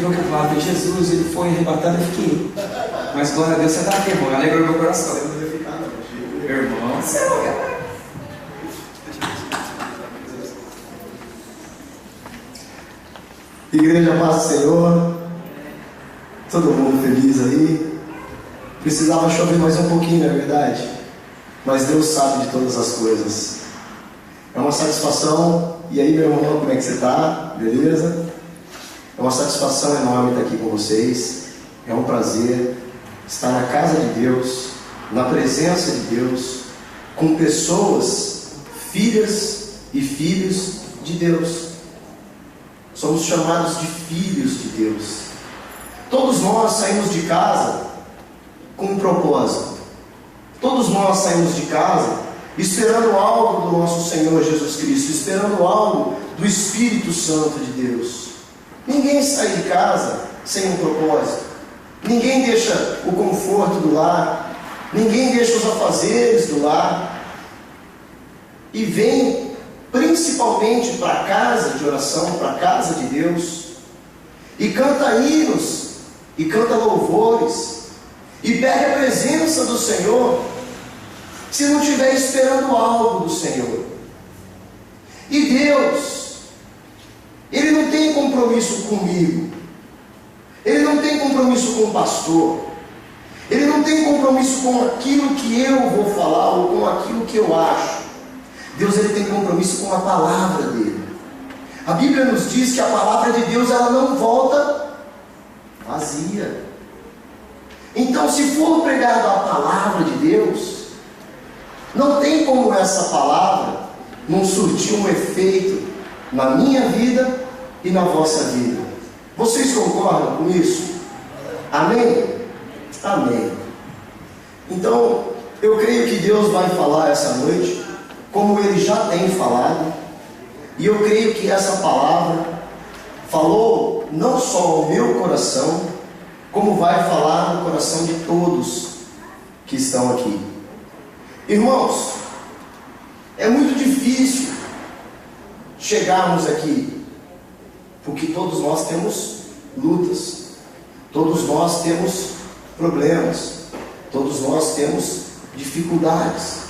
falou que eu falava de Jesus, ele foi arrebatado e fiquei. Mas glória a Deus, você está aqui, irmão. Alegrou meu coração. Eu não ia ficar, não. Irmão, céu, cara. Igreja, paz do Senhor. Todo mundo feliz aí. Precisava chover mais um pouquinho, não é verdade? Mas Deus sabe de todas as coisas. É uma satisfação. E aí, meu irmão, como é que você está? Beleza? É uma satisfação enorme estar aqui com vocês. É um prazer estar na casa de Deus, na presença de Deus, com pessoas, filhas e filhos de Deus. Somos chamados de filhos de Deus. Todos nós saímos de casa com um propósito. Todos nós saímos de casa esperando algo do nosso Senhor Jesus Cristo, esperando algo do Espírito Santo de Deus. Ninguém sai de casa sem um propósito. Ninguém deixa o conforto do lar. Ninguém deixa os afazeres do lar. E vem principalmente para a casa de oração, para a casa de Deus. E canta hinos, e canta louvores, e pede a presença do Senhor, se não estiver esperando algo do Senhor. E Deus, Ele não tem compromisso comigo, Ele não tem compromisso com o pastor, Ele não tem compromisso com aquilo que eu vou falar ou com aquilo que eu acho. Deus, Ele tem compromisso com a palavra dEle. A Bíblia nos diz que a palavra de Deus, ela não volta vazia. Então, se for pregado a palavra de Deus, não tem como essa palavra não surtir um efeito na minha vida e na vossa vida. Vocês concordam com isso? Amém? Amém. Então, eu creio que Deus vai falar essa noite, como Ele já tem falado, e eu creio que essa palavra falou não só ao meu coração, como vai falar no coração de todos que estão aqui. Irmãos, é muito difícil chegarmos aqui, porque todos nós temos lutas, todos nós temos problemas, todos nós temos dificuldades.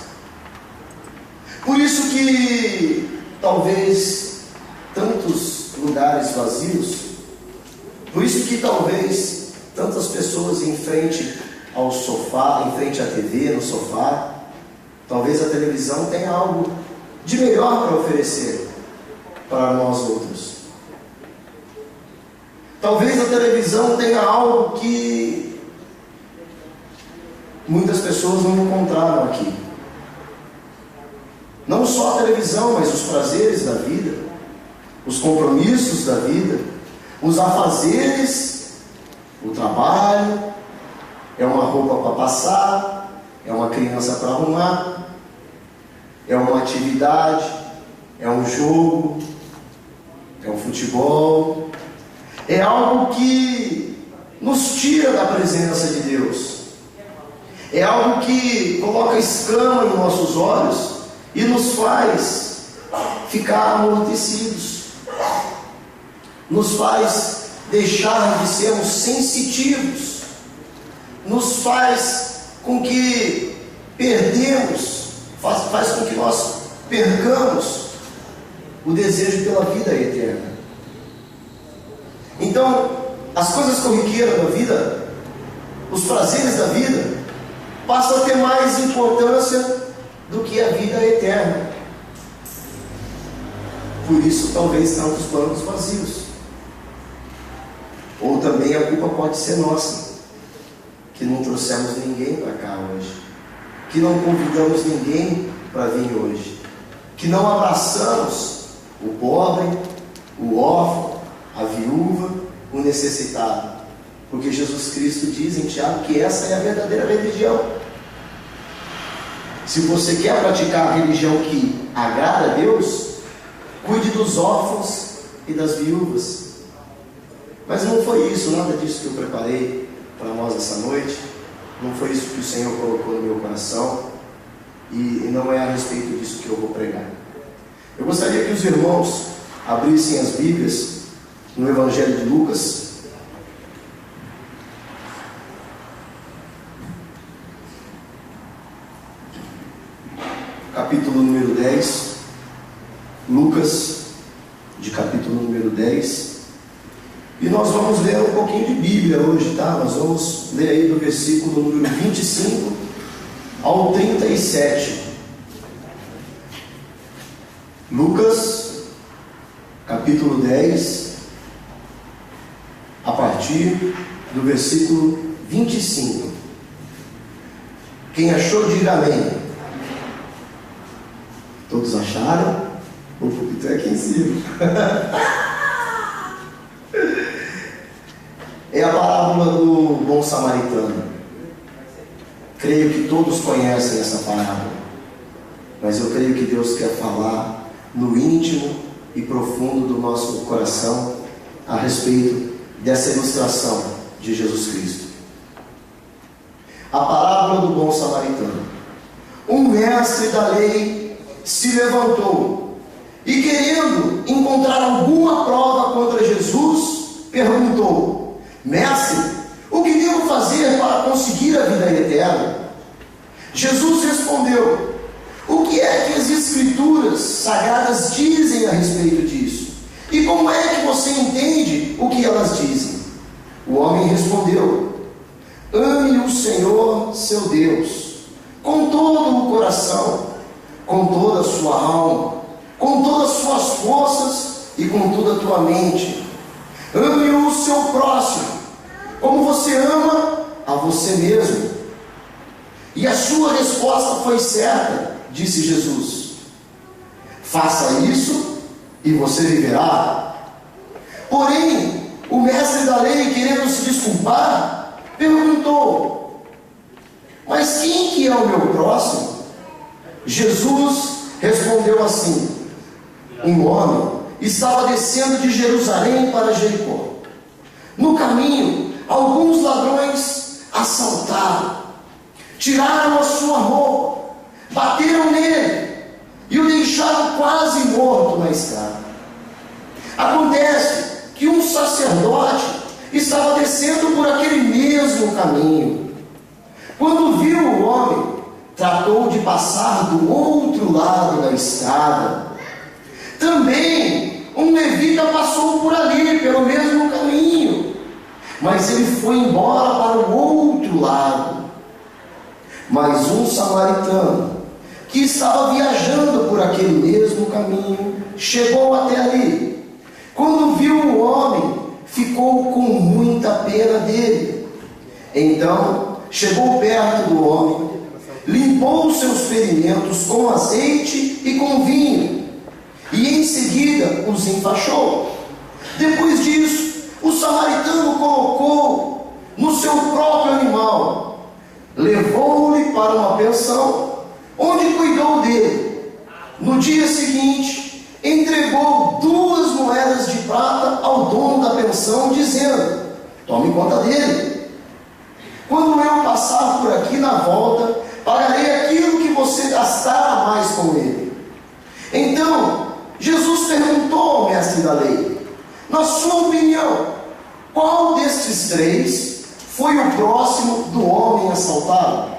Por isso que talvez tantos lugares vazios, por isso que talvez tantas pessoas em frente ao sofá, em frente à TV, no sofá, talvez a televisão tenha algo de melhor para oferecer para nós outros. Talvez a televisão tenha algo que muitas pessoas não encontraram aqui. Não só a televisão, mas os prazeres da vida, os compromissos da vida, os afazeres, o trabalho, é uma roupa para passar, é uma criança para arrumar, é uma atividade, é um jogo, é um futebol, é algo que nos tira da presença de Deus, é algo que coloca escama em nossos olhos e nos faz ficar amortecidos, nos faz deixar de sermos sensitivos, nos faz com que faz com que nós percamos o desejo pela vida eterna. Então, as coisas corriqueiras da vida, os prazeres da vida, passam a ter mais importância do que a vida eterna. Por isso, talvez tantos bancos vazios. Ou também a culpa pode ser nossa, que não trouxemos ninguém para cá hoje, que não convidamos ninguém para vir hoje, que não abraçamos o pobre, o órfão, a viúva, o necessitado, porque Jesus Cristo diz em Tiago que essa é a verdadeira religião. Se você quer praticar a religião que agrada a Deus, cuide dos órfãos e das viúvas. Mas não foi isso, nada disso que eu preparei para nós essa noite. Não foi isso que o Senhor colocou no meu coração. E não é a respeito disso que eu vou pregar. Eu gostaria que os irmãos abrissem as Bíblias no Evangelho de Lucas, capítulo número 10. Lucas, de capítulo número 10. E nós vamos ler um pouquinho de Bíblia hoje, tá? Nós vamos ler aí do versículo número 25 ao 37. Lucas, capítulo 10, a partir do versículo 25. Quem achou, diga amém. Todos acharam? O púlpito é aqui em cima. É a parábola do bom samaritano. Creio que todos conhecem essa parábola, mas eu creio que Deus quer falar no íntimo e profundo do nosso coração a respeito dessa ilustração de Jesus Cristo. A parábola do bom samaritano. Um mestre da lei se levantou e, querendo encontrar alguma prova contra Jesus, perguntou: Mestre, o que devo fazer para conseguir a vida eterna? Jesus respondeu: o que é que as Escrituras Sagradas dizem a respeito disso? E como é que você entende o que elas dizem? O homem respondeu: ame o Senhor, seu Deus, com todo o coração, com toda a sua alma, com todas as suas forças e com toda a tua mente. Ame o seu próximo, como você ama a você mesmo. E a sua resposta foi certa, disse Jesus. Faça isso e você viverá. Porém, o mestre da lei, querendo se desculpar, perguntou: mas quem que é o meu próximo? Jesus respondeu assim: um homem estava descendo de Jerusalém para Jericó. No caminho, alguns ladrões assaltaram, tiraram a sua roupa, bateram nele e o deixaram quase morto na estrada. Acontece que um sacerdote estava descendo por aquele mesmo caminho. Quando viu o homem, tratou de passar do outro lado da estrada. Também um levita passou por ali, pelo mesmo caminho, mas ele foi embora para o outro lado. Mas um samaritano, que estava viajando por aquele mesmo caminho, chegou até ali. Quando viu o homem, ficou com muita pena dele. Então chegou perto do homem, limpou os seus ferimentos com azeite e com vinho, e em seguida os enfaixou. Depois disso, o samaritano colocou no seu próprio animal, levou-lhe para uma pensão, onde cuidou dele. No dia seguinte, entregou 2 moedas de prata ao dono da pensão, dizendo: tome conta dele. Quando eu passar por aqui na volta, pagarei aquilo que você gastar a mais com ele. Então Jesus perguntou ao mestre da lei: na sua opinião, qual destes 3 foi o próximo do homem assaltado?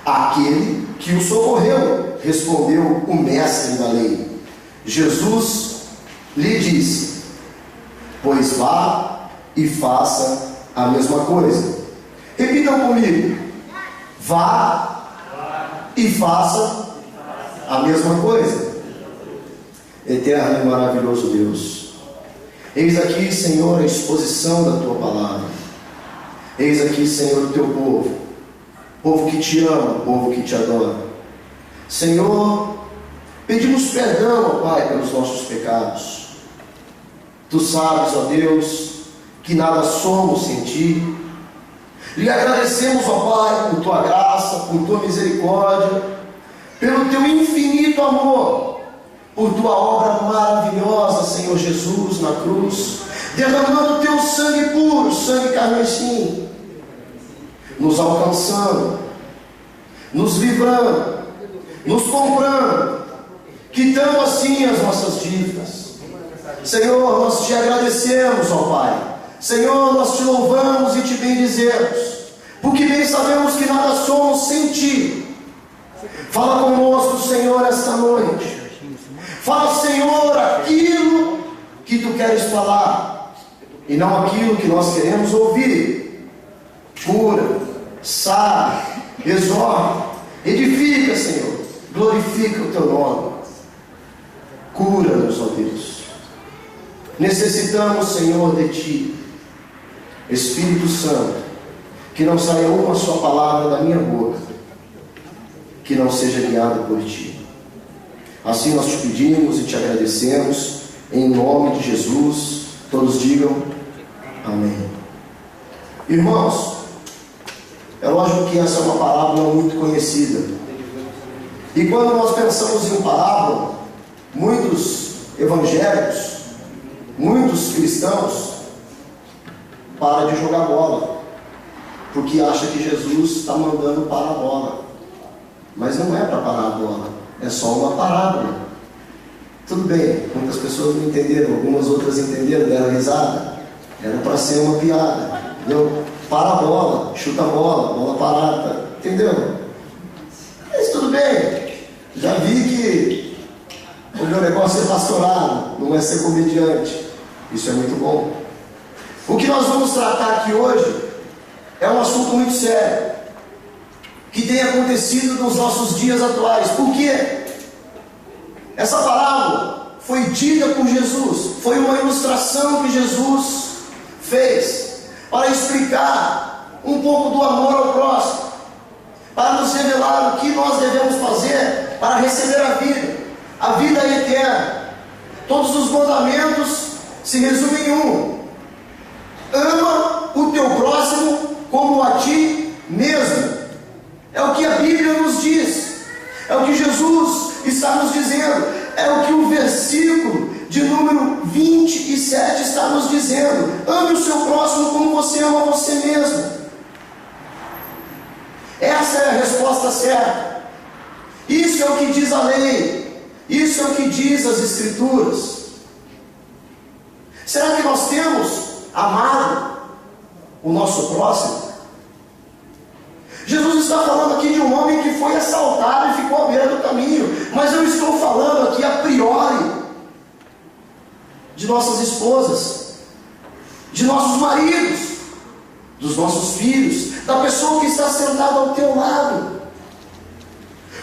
Aquele que o socorreu, respondeu o mestre da lei. Jesus lhe disse: pois vá e faça a mesma coisa. Repitam comigo: vá e faça a mesma coisa. Eterno e maravilhoso Deus, eis aqui, Senhor, a exposição da Tua palavra. Eis aqui, Senhor, o Teu povo, povo que Te ama, povo que Te adora. Senhor, pedimos perdão, ó Pai, pelos nossos pecados. Tu sabes, ó Deus, que nada somos sem Ti. Lhe agradecemos, ó Pai, por Tua graça, por Tua misericórdia, pelo Teu infinito amor, por Tua obra maravilhosa, Senhor Jesus, na cruz, derramando Teu sangue puro, sangue carmesim, nos alcançando, nos livrando, nos comprando, quitando assim as nossas dívidas. Senhor, nós Te agradecemos, ó Pai. Senhor, nós Te louvamos e Te bendizemos, porque bem sabemos que nada somos sem Ti. Fala conosco, Senhor, esta noite. Fala, Senhor, aquilo que Tu queres falar e não aquilo que nós queremos ouvir. Cura, sara, exorta, edifica, Senhor. Glorifica o Teu nome. Cura-nos, ó Deus. Necessitamos, Senhor, de Ti. Espírito Santo, que não saia uma só palavra da minha boca que não seja guiada por Ti. Assim nós Te pedimos e Te agradecemos, em nome de Jesus. Todos digam amém. Irmãos, é lógico que essa é uma parábola muito conhecida. E quando nós pensamos em parábola, muitos evangélicos, muitos cristãos, param de jogar bola, porque acha que Jesus está mandando parar a bola. Mas não é para parar a bola, é só uma parábola. Tudo bem, muitas pessoas não entenderam, algumas outras entenderam, deram risada. Era para ser uma piada, entendeu? Para a bola, chuta a bola, bola parada, entendeu? Mas tudo bem, já vi que o meu negócio é pastorar, não é ser comediante. Isso é muito bom. O que nós vamos tratar aqui hoje é um assunto muito sério, que tem acontecido nos nossos dias atuais. Por quê? Essa parábola foi dita por Jesus, foi uma ilustração que Jesus fez para explicar um pouco do amor ao próximo, para nos revelar o que nós devemos fazer para receber a vida eterna. Todos os mandamentos se resumem em um: ama o teu próximo como a ti mesmo. É o que a Bíblia nos diz, é o que Jesus está nos dizendo, é o que o versículo de número 27 está nos dizendo: ame o seu próximo como você ama você mesmo. Essa é a resposta certa. Isso é o que diz a lei, isso é o que diz as Escrituras. Será que nós temos amado o nosso próximo? Jesus está falando aqui de um homem que foi assaltado e ficou à beira do caminho, mas eu estou falando aqui a priori de nossas esposas, de nossos maridos, dos nossos filhos, da pessoa que está sentada ao teu lado.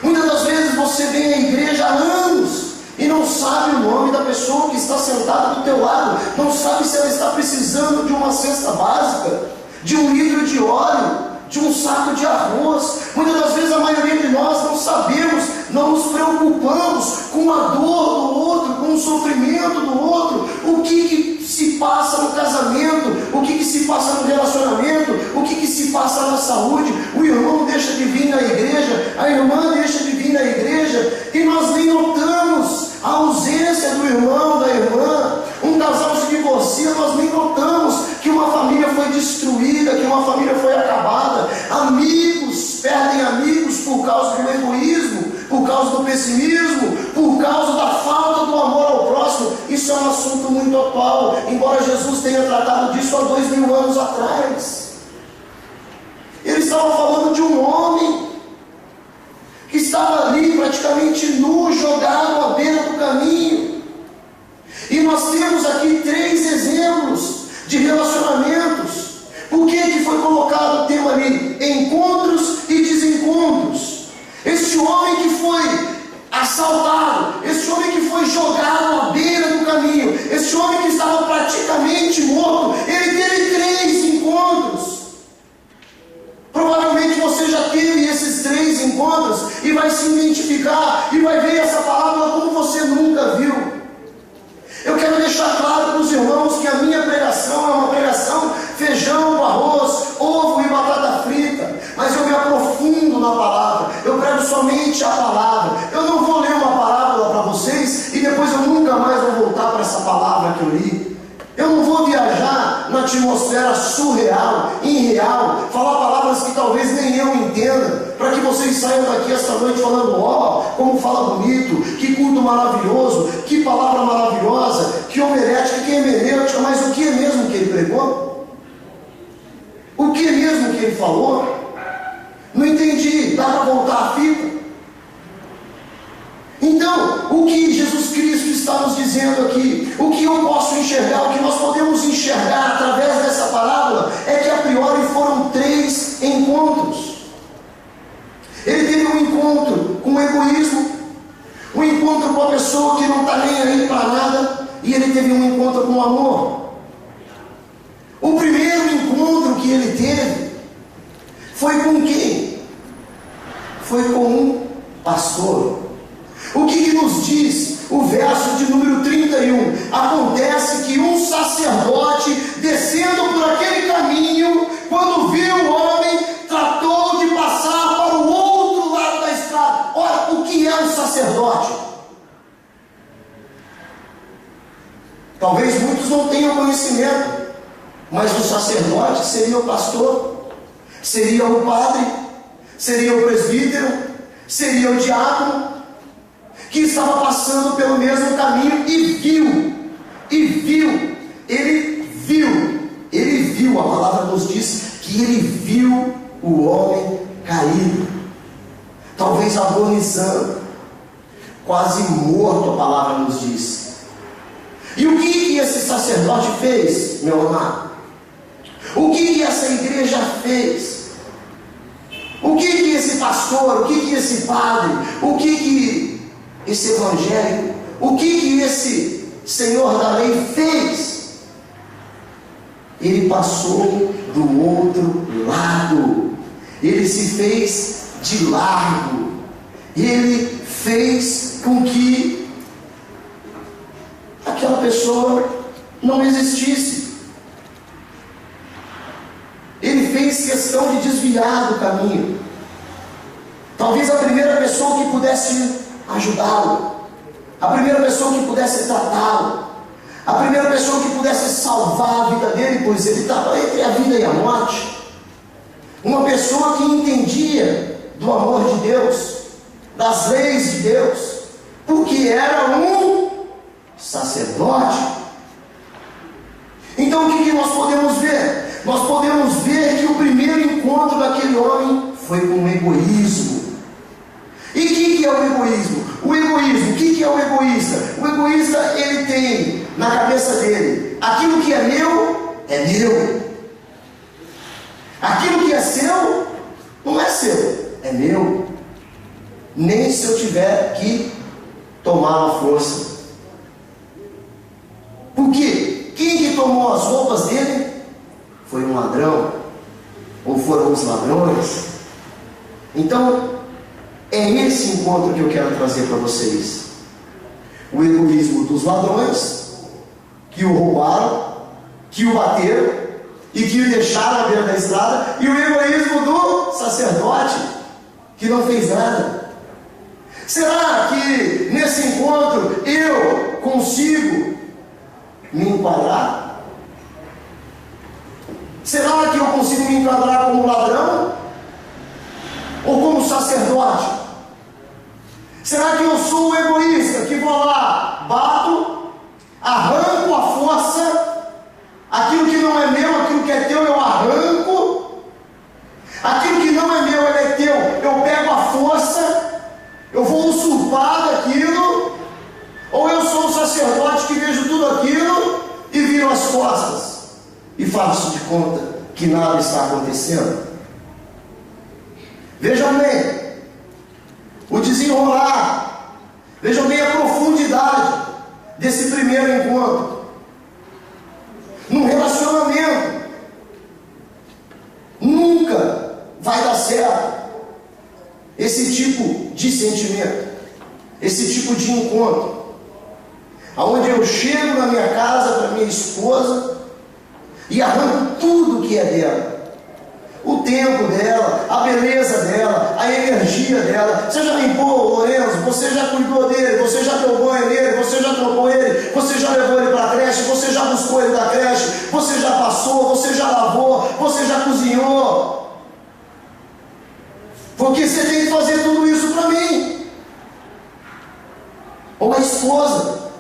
Muitas das vezes você vem à igreja há anos e não sabe o nome da pessoa que está sentada do teu lado, não sabe se ela está precisando de uma cesta básica, de um litro de óleo, de um saco de arroz. Muitas das vezes a maioria de nós não sabemos, não nos preocupamos com a dor do outro, com o sofrimento do outro, o que se passa no casamento, o que se passa no relacionamento, o que se passa na saúde. O irmão deixa de vir na igreja, a irmã deixa de vir na igreja, e nós nem notamos a ausência do irmão, da irmã. Um casal se divorcia, nós nem notamos que uma família foi destruída, que uma família foi acabada. Amigos perdem amigos por causa do egoísmo, por causa do pessimismo, por causa da falta do amor ao próximo. Isso é um assunto muito atual, embora Jesus tenha tratado disso há 2000 anos atrás. Ele estava falando de um homem que estava ali praticamente nu, jogado à beira do caminho. E nós temos aqui 3 exemplos de relacionamentos. Por que foi colocado o tema ali? Encontros e desencontros. Este homem que foi assaltado, este homem que foi jogado à beira do caminho, este homem que estava praticamente morto, ele teve 3 encontros. Provavelmente você já teve esses 3 encontros e vai se identificar e vai ver essa palavra como você nunca viu. Eu quero deixar claro para os irmãos que a minha pregação é uma pregação feijão com arroz, ovo e batata frita, mas eu me aprofundo na palavra, eu prego somente a palavra. Eu não vou ler uma parábola para vocês e depois eu nunca mais vou voltar para essa palavra que eu li. Eu não vou viajar na atmosfera surreal, irreal, falar palavras que talvez nem eu entenda, para que vocês saiam daqui esta noite falando: ó, como fala bonito, que culto maravilhoso, que palavra maravilhosa, que homilética, que hermenêutica. Mas o que é mesmo que ele pregou? O que é mesmo que ele falou? Não entendi. Dá para voltar a fita? Então, o que Jesus Cristo está nos dizendo aqui, o que eu posso enxergar, o que nós podemos enxergar através dessa parábola, é que a priori foram 3 encontros. Ele teve um encontro com o egoísmo, um encontro com a pessoa que não está nem aí para nada, e ele teve um encontro com o amor. O primeiro encontro que ele teve foi com quem? Foi com um pastor. O que nos diz o verso de número 31? Acontece que um sacerdote, descendo por aquele caminho, quando viu o homem, tratou de passar para o outro lado da estrada. Ora, o que é um sacerdote? Talvez muitos não tenham conhecimento, mas o sacerdote seria o pastor, seria o padre, seria o presbítero, seria o diácono, que estava passando pelo mesmo caminho e viu, a palavra nos diz que ele viu o homem caído, talvez agonizando, quase morto, a palavra nos diz. E o que esse sacerdote fez, meu amado? O que essa igreja fez? O que esse pastor, o que esse padre, o que esse evangélico, o que esse senhor da lei fez? Ele passou do outro lado, ele se fez de largo, ele fez com que aquela pessoa não existisse. Ele fez questão de desviar do caminho. Talvez a primeira pessoa que pudesse ajudá-lo, a primeira pessoa que pudesse tratá-lo, a primeira pessoa que pudesse salvar a vida dele, pois ele estava entre a vida e a morte. Uma pessoa que entendia do amor de Deus, das leis de Deus, porque era um sacerdote. Então o que nós podemos ver? Nós podemos ver que o primeiro encontro daquele homem foi com o egoísmo. E o que é o egoísmo? O que é o egoísta? O egoísta, ele tem na cabeça dele: aquilo que é meu, é meu. Aquilo que é seu, não é seu, é meu. Nem se eu tiver que tomar uma força. Por quê? Quem que tomou as roupas dele? Foi um ladrão? Ou foram os ladrões? Então, é esse encontro que eu quero trazer para vocês. O egoísmo dos ladrões, que o roubaram, que o bateram e que o deixaram à beira da estrada, e o egoísmo do sacerdote, que não fez nada. Será que nesse encontro eu consigo me enquadrar? Será que eu consigo me enquadrar como ladrão? Ou como sacerdote? Será que eu sou o egoísta que vou lá, bato, arranco a força, aquilo que não é meu, aquilo que é teu eu arranco, aquilo que não é meu, ele é teu, eu pego a força, eu vou usurpar daquilo? Ou eu sou um sacerdote que vejo tudo aquilo e viro as costas e faço de conta que nada está acontecendo? Vejam bem o desenrolar, vejam bem a profundidade desse primeiro encontro. Num relacionamento nunca vai dar certo esse tipo de sentimento, esse tipo de encontro, aonde eu chego na minha casa para minha esposa e arranco tudo que é dela, o tempo dela, a beleza dela, a energia dela. Você já limpou o Lourenço, você já cuidou dele, você já deu banho nele, você já trocou ele, você já levou ele para a creche, você já buscou ele da creche, você já passou, você já lavou, você já cozinhou, porque você tem que fazer tudo isso para mim. Ou a esposa,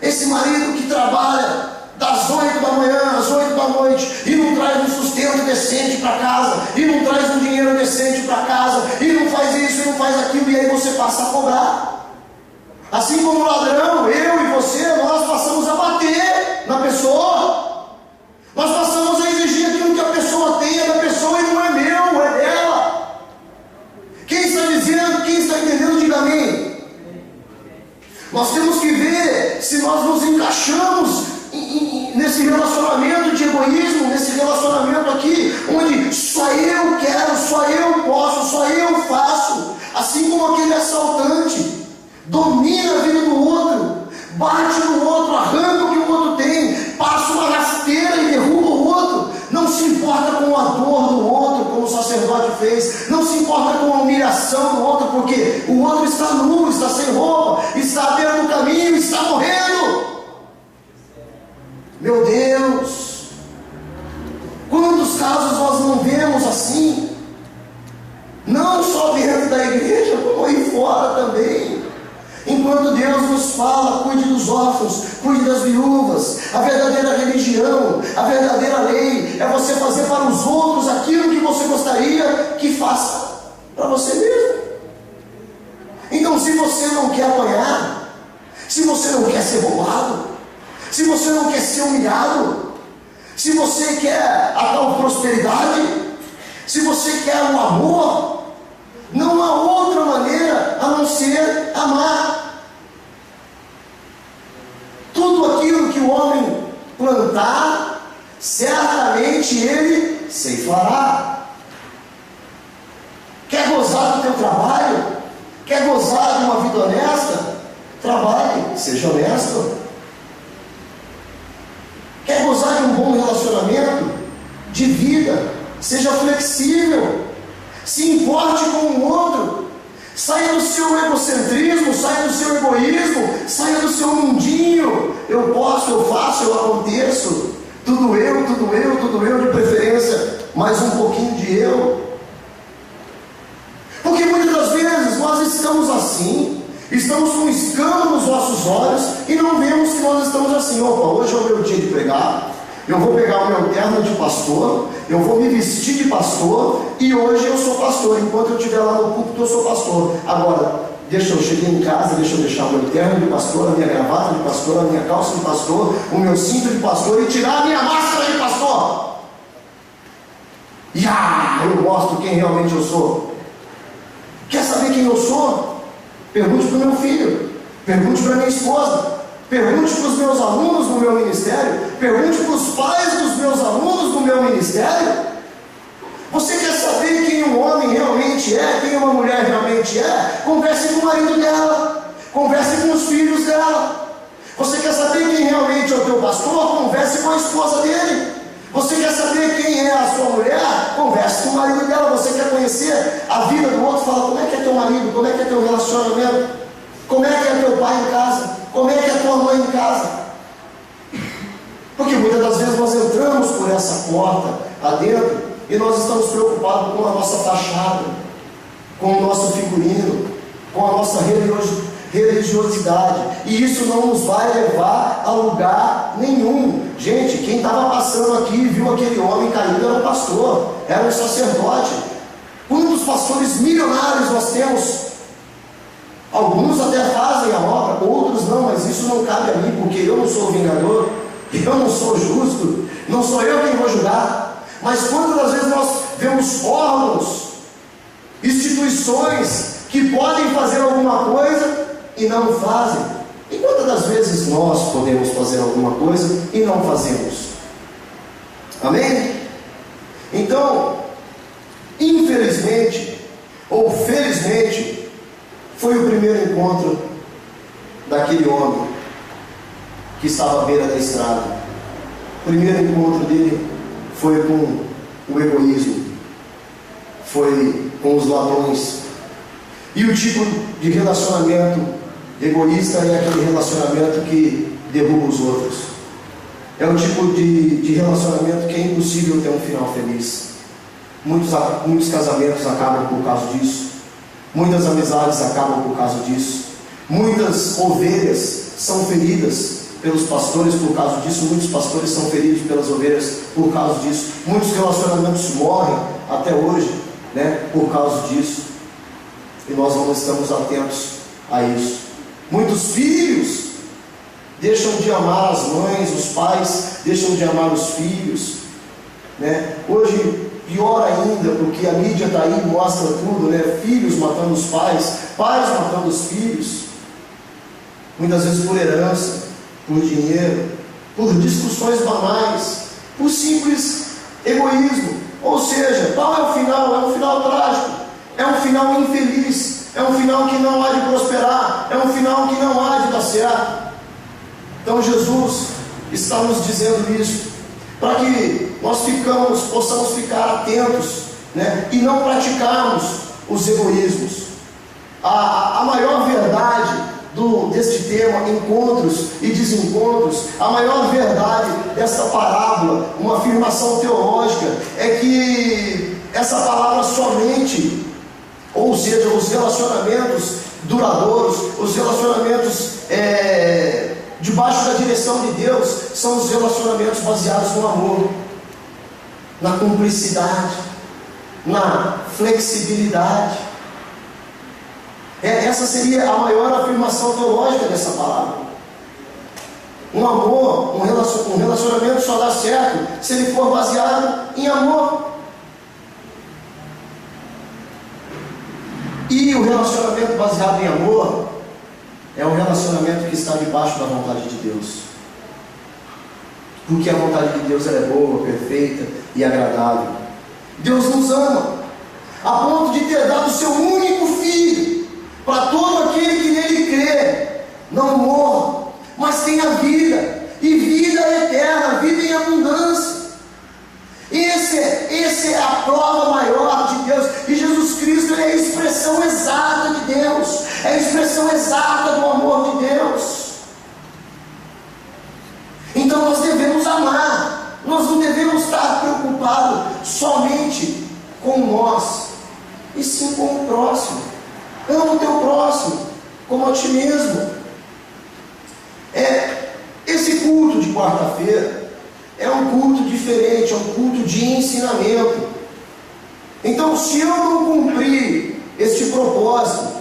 esse marido que trabalha das 8 da manhã às 8 da noite e não traz o sustento decente para casa, e não traz um dinheiro decente para casa, e não faz isso, e não faz aquilo, e aí você passa a cobrar. Assim como o ladrão, eu e você, nós passamos a bater na pessoa. Nós passamos a exigir aquilo que a pessoa tem, é da pessoa e não é meu, é dela. Quem está dizendo, quem está entendendo, diga amém. Nós temos que ver se nós nos encaixamos nesse relacionamento de egoísmo, nesse relacionamento aqui, onde só eu quero, só eu posso, só eu faço. Assim como aquele assaltante domina a vida do outro, bate no outro, arranca o que o outro tem, passa uma rasteira e derruba o outro, não se importa com a dor do outro, como o sacerdote fez, não se importa com a humilhação do outro, porque o outro está nu, está sem roupa, está à beira do caminho, está morrendo. Meu Deus, quantos casos nós não vemos assim, não só dentro da igreja, como aí fora também. Enquanto Deus nos fala, cuide dos órfãos, cuide das viúvas. A verdadeira religião, a verdadeira lei é você fazer para os outros aquilo que você gostaria que faça para você mesmo. Então, se você não quer apanhar, se você não quer ser roubado, se você não quer ser humilhado, se você quer a tal prosperidade, se você quer o amor, não há outra maneira a não ser amar. Tudo aquilo que o homem plantar, certamente ele ceifará. Quer gozar do teu trabalho? Quer gozar de uma vida honesta? Trabalhe, seja honesto. Quer gozar de um bom relacionamento? De vida, seja flexível. Se importe com o outro, saia do seu egocentrismo, saia do seu egoísmo, saia do seu mundinho. Eu posso, eu faço, eu aconteço. Tudo eu, de preferência, mais um pouquinho de eu. Porque muitas das vezes nós estamos assim, estamos com escama nos nossos olhos e não vemos que nós estamos assim. Opa, hoje é o meu dia de pregar. Eu vou pegar o meu terno de pastor, eu vou me vestir de pastor, e hoje eu sou pastor. Enquanto eu estiver lá no púlpito, eu sou pastor. Agora, deixa eu chegar em casa, deixa eu deixar o meu terno de pastor, a minha gravata de pastor, a minha calça de pastor, o meu cinto de pastor, e tirar a minha máscara de pastor. E eu mostro quem realmente eu sou. Quer saber quem eu sou? Pergunte para o meu filho, pergunte para minha esposa, pergunte para os meus alunos no meu ministério, pergunte para os pais dos meus alunos no meu ministério. Você quer saber quem um homem realmente é, quem uma mulher realmente é? Converse com o marido dela, converse com os filhos dela. Você quer saber quem realmente é o teu pastor? Converse com a esposa dele. Você quer saber quem é a sua mulher? Converse com o marido dela. Você quer conhecer a vida do outro? Fala, como é que é teu marido? Como é que é teu relacionamento? Como é que é teu pai em casa? Como é que é tua mãe em casa? Porque muitas das vezes nós entramos por essa porta adentro e nós estamos preocupados com a nossa fachada, com o nosso figurino, com a nossa religiosidade, e isso não nos vai levar a lugar nenhum. Gente, quem estava passando aqui e viu aquele homem caído era um pastor, era um sacerdote. Quantos pastores milionários nós temos? Alguns até fazem a obra, outros não, mas isso não cabe a mim, porque eu não sou vingador, eu não sou justo, não sou eu quem vou julgar. Mas quantas das vezes nós vemos órgãos, instituições que podem fazer alguma coisa e não fazem? E quantas das vezes nós podemos fazer alguma coisa e não fazemos? Amém? Então, infelizmente ou felizmente, foi o primeiro encontro daquele homem que estava à beira da estrada. O primeiro encontro dele foi com o egoísmo, foi com os ladrões. E o tipo de relacionamento egoísta é aquele relacionamento que derruba os outros. É o tipo de relacionamento que é impossível ter um final feliz. Muitos casamentos acabam por causa disso. Muitas amizades acabam por causa disso. Muitas ovelhas são feridas pelos pastores por causa disso, muitos pastores são feridos pelas ovelhas por causa disso, muitos relacionamentos morrem até hoje, né, por causa disso, e nós não estamos atentos a isso. Muitos filhos deixam de amar as mães, os pais deixam de amar os filhos, né? Hoje, pior ainda, porque a mídia está aí, mostra tudo, né? Filhos matando os pais, pais matando os filhos, muitas vezes por herança, por dinheiro, por discussões banais, por simples egoísmo. Ou seja, qual é o final? É um final trágico, é um final infeliz, é um final que não há de prosperar, é um final que não há de dar certo. Então Jesus está nos dizendo isso, para que nós possamos ficar atentos, né, e não praticarmos os egoísmos. A maior verdade deste tema, encontros e desencontros, a maior verdade dessa parábola, uma afirmação teológica, é que essa palavra somente, ou seja, os relacionamentos duradouros, os relacionamentos debaixo da direção de Deus, são os relacionamentos baseados no amor, na cumplicidade, na flexibilidade. Essa seria a maior afirmação teológica dessa palavra. Um amor, um relacionamento só dá certo se ele for baseado em amor. E o relacionamento baseado em amor é um relacionamento que está debaixo da vontade de Deus. Porque a vontade de Deus é boa, perfeita e agradável. Deus nos ama a ponto de ter dado o seu único filho, para todo aquele que nele crê, não morra, mas tenha vida, e vida eterna, vida em abundância. Essa é a prova maior de Deus. E Jesus Cristo é a expressão exata de Deus, é a expressão exata do amor de Deus. Então nós devemos amar, nós não devemos estar preocupados somente com nós, e sim com o próximo. Ama o teu próximo como a ti mesmo. Esse culto de quarta-feira é um culto diferente, é um culto de ensinamento. Então, se eu não cumprir este propósito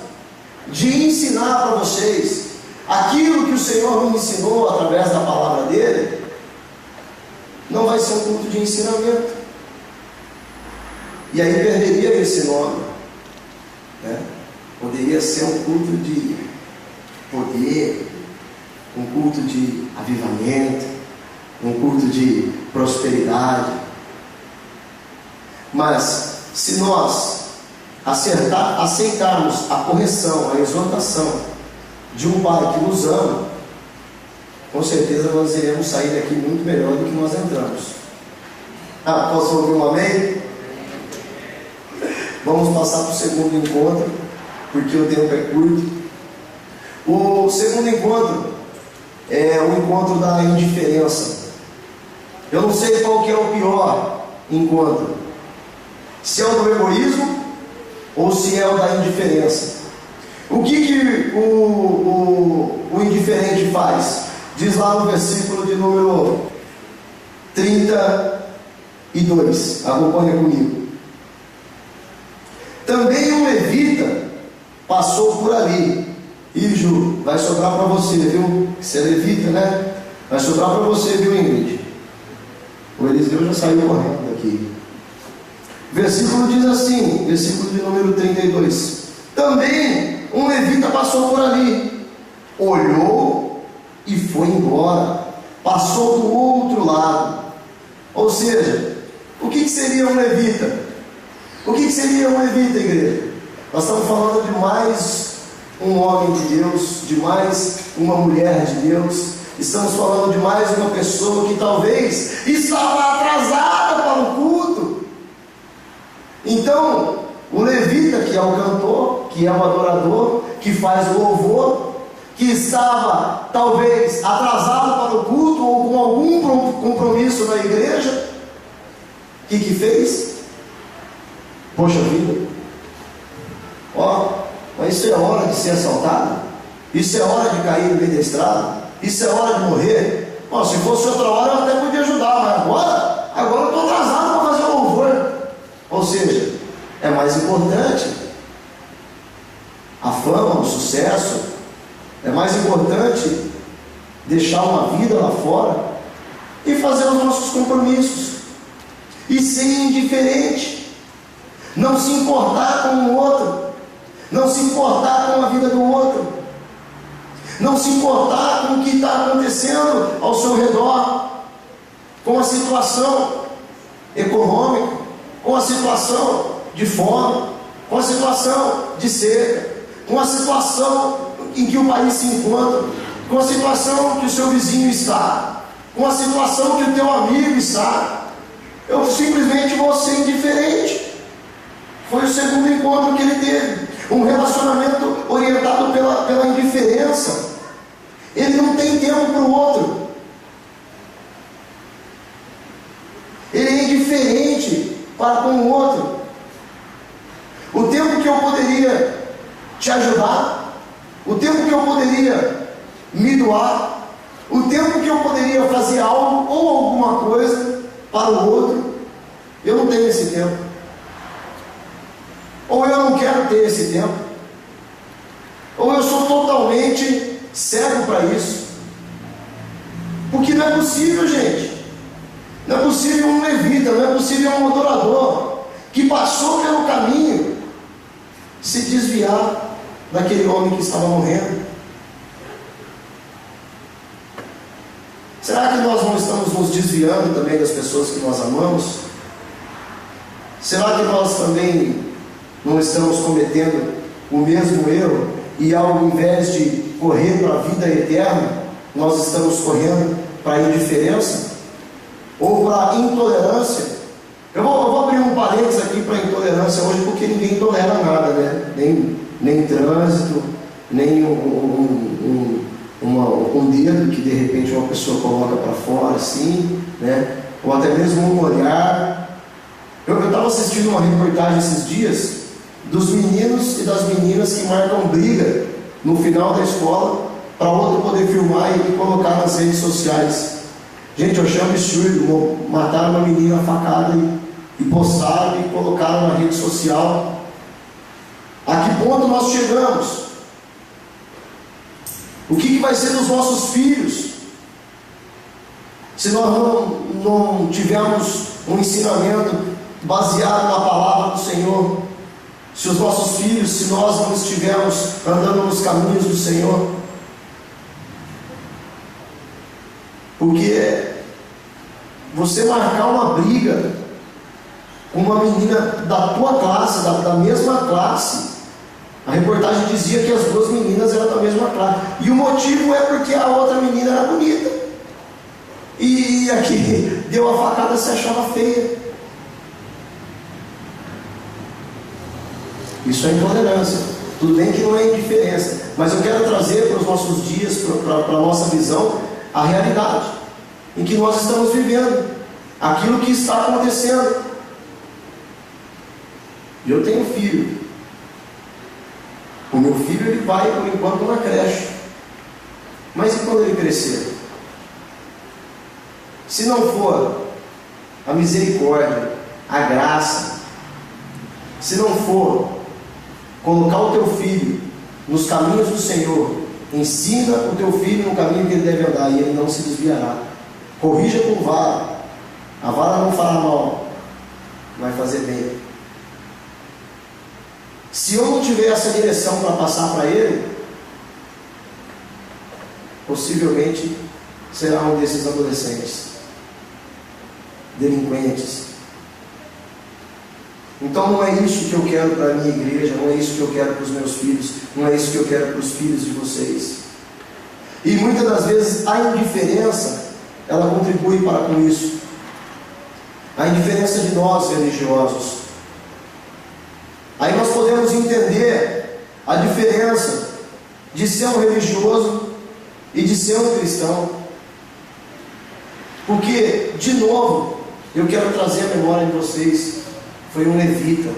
de ensinar para vocês aquilo que o Senhor me ensinou através da palavra dele, não vai ser um culto de ensinamento. E aí perderia esse nome, né? Poderia ser um culto de poder, um culto de avivamento, um culto de prosperidade. Mas se nós aceitarmos a correção, a exortação de um Pai que nos ama, com certeza nós iremos sair daqui muito melhor do que nós entramos. Posso ouvir um amém? Vamos passar para o segundo encontro, porque o tempo é curto. O segundo encontro é o encontro da indiferença. Eu não sei qual que é o pior encontro, se é o do egoísmo ou se é o da indiferença. O que o indiferente faz? Diz lá no versículo de número 32, acompanha comigo. Também um levita passou por ali. E Ju, vai sobrar para você, viu? Você é levita, né? Vai sobrar para você, viu, Ingrid? O Eliseu já saiu correndo daqui. Versículo diz assim, versículo de número 32. Também um levita passou por ali, olhou e foi embora, passou do outro lado. Ou seja, o que seria um levita? O que seria um levita, igreja? Nós estamos falando de mais um homem de Deus, de mais uma mulher de Deus. Estamos falando de mais uma pessoa que talvez estava atrasada para o culto. Então, o levita, que é o cantor, que é o adorador, que faz o louvor, que estava talvez atrasado para o culto ou com algum compromisso na igreja, o que fez? Poxa vida, mas isso é hora de ser assaltado? Isso é hora de cair no meio da estrada? Isso é hora de morrer? Bom, se fosse outra hora eu até podia ajudar, mas agora eu estou atrasado para fazer o louvor. Ou seja, é mais importante a fama, o sucesso, é mais importante deixar uma vida lá fora e fazer os nossos compromissos e ser indiferente, não se importar com o outro, não se importar com a vida do outro, não se importar com o que está acontecendo ao seu redor, com a situação econômica, com a situação de fome, com a situação de seca, com a situação em que o país se encontra, com a situação que o seu vizinho está, com a situação que o teu amigo está. Eu simplesmente vou ser indiferente. Foi o segundo encontro que ele teve, um relacionamento orientado pela indiferença. Ele não tem tempo para o outro, ele é indiferente para com o outro. O tempo que eu poderia te ajudar, o tempo que eu poderia me doar, o tempo que eu poderia fazer algo ou alguma coisa para o outro, eu não tenho esse tempo, ou eu não quero ter esse tempo, ou eu sou totalmente cego para isso, porque não é possível, gente, não é possível um levita, não é possível um adorador que passou pelo caminho se desviar daquele homem que estava morrendo. Será que nós não estamos nos desviando também das pessoas que nós amamos? Será que nós também não estamos cometendo o mesmo erro e ao invés de correr para a vida eterna, nós estamos correndo para a indiferença ou para a intolerância? Eu vou abrir um parênteses aqui para a intolerância hoje, porque ninguém tolera nada, né? Nem trânsito, nem um dedo que de repente uma pessoa coloca para fora assim, né? Ou até mesmo um olhar. Eu estava assistindo uma reportagem esses dias dos meninos e das meninas que marcam briga no final da escola para outro poder filmar e colocar nas redes sociais. Gente, eu achei absurdo. Mataram uma menina facada e postaram e colocaram na rede social. A que ponto nós chegamos? O que vai ser dos nossos filhos se nós não tivermos um ensinamento baseado na palavra do Senhor? Se os nossos filhos, se nós não estivermos andando nos caminhos do Senhor? Porque você marcar uma briga com uma menina da tua classe, da mesma classe, a reportagem dizia que as duas meninas eram da mesma classe, e o motivo é porque a outra menina era bonita, e a que deu a facada se achava feia. Isso é intolerância. Tudo bem que não é indiferença, mas eu quero trazer para os nossos dias, para a nossa visão, a realidade em que nós estamos vivendo, aquilo que está acontecendo. E eu tenho filho. O meu filho, ele vai por enquanto na creche, mas e quando ele crescer? Se não for a misericórdia, a graça, se não for colocar o teu filho nos caminhos do Senhor, ensina o teu filho no caminho que ele deve andar, e ele não se desviará. Corrija com vara, a vara não fará mal, vai fazer bem. Se eu não tiver essa direção para passar para ele, possivelmente será um desses adolescentes delinquentes. Então não é isso que eu quero para a minha igreja, não é isso que eu quero para os meus filhos, não é isso que eu quero para os filhos de vocês. E muitas das vezes a indiferença, ela contribui para com isso. A indiferença de nós religiosos. Aí nós podemos entender a diferença de ser um religioso e de ser um cristão. Porque, de novo, eu quero trazer a memória de vocês. Foi um levita,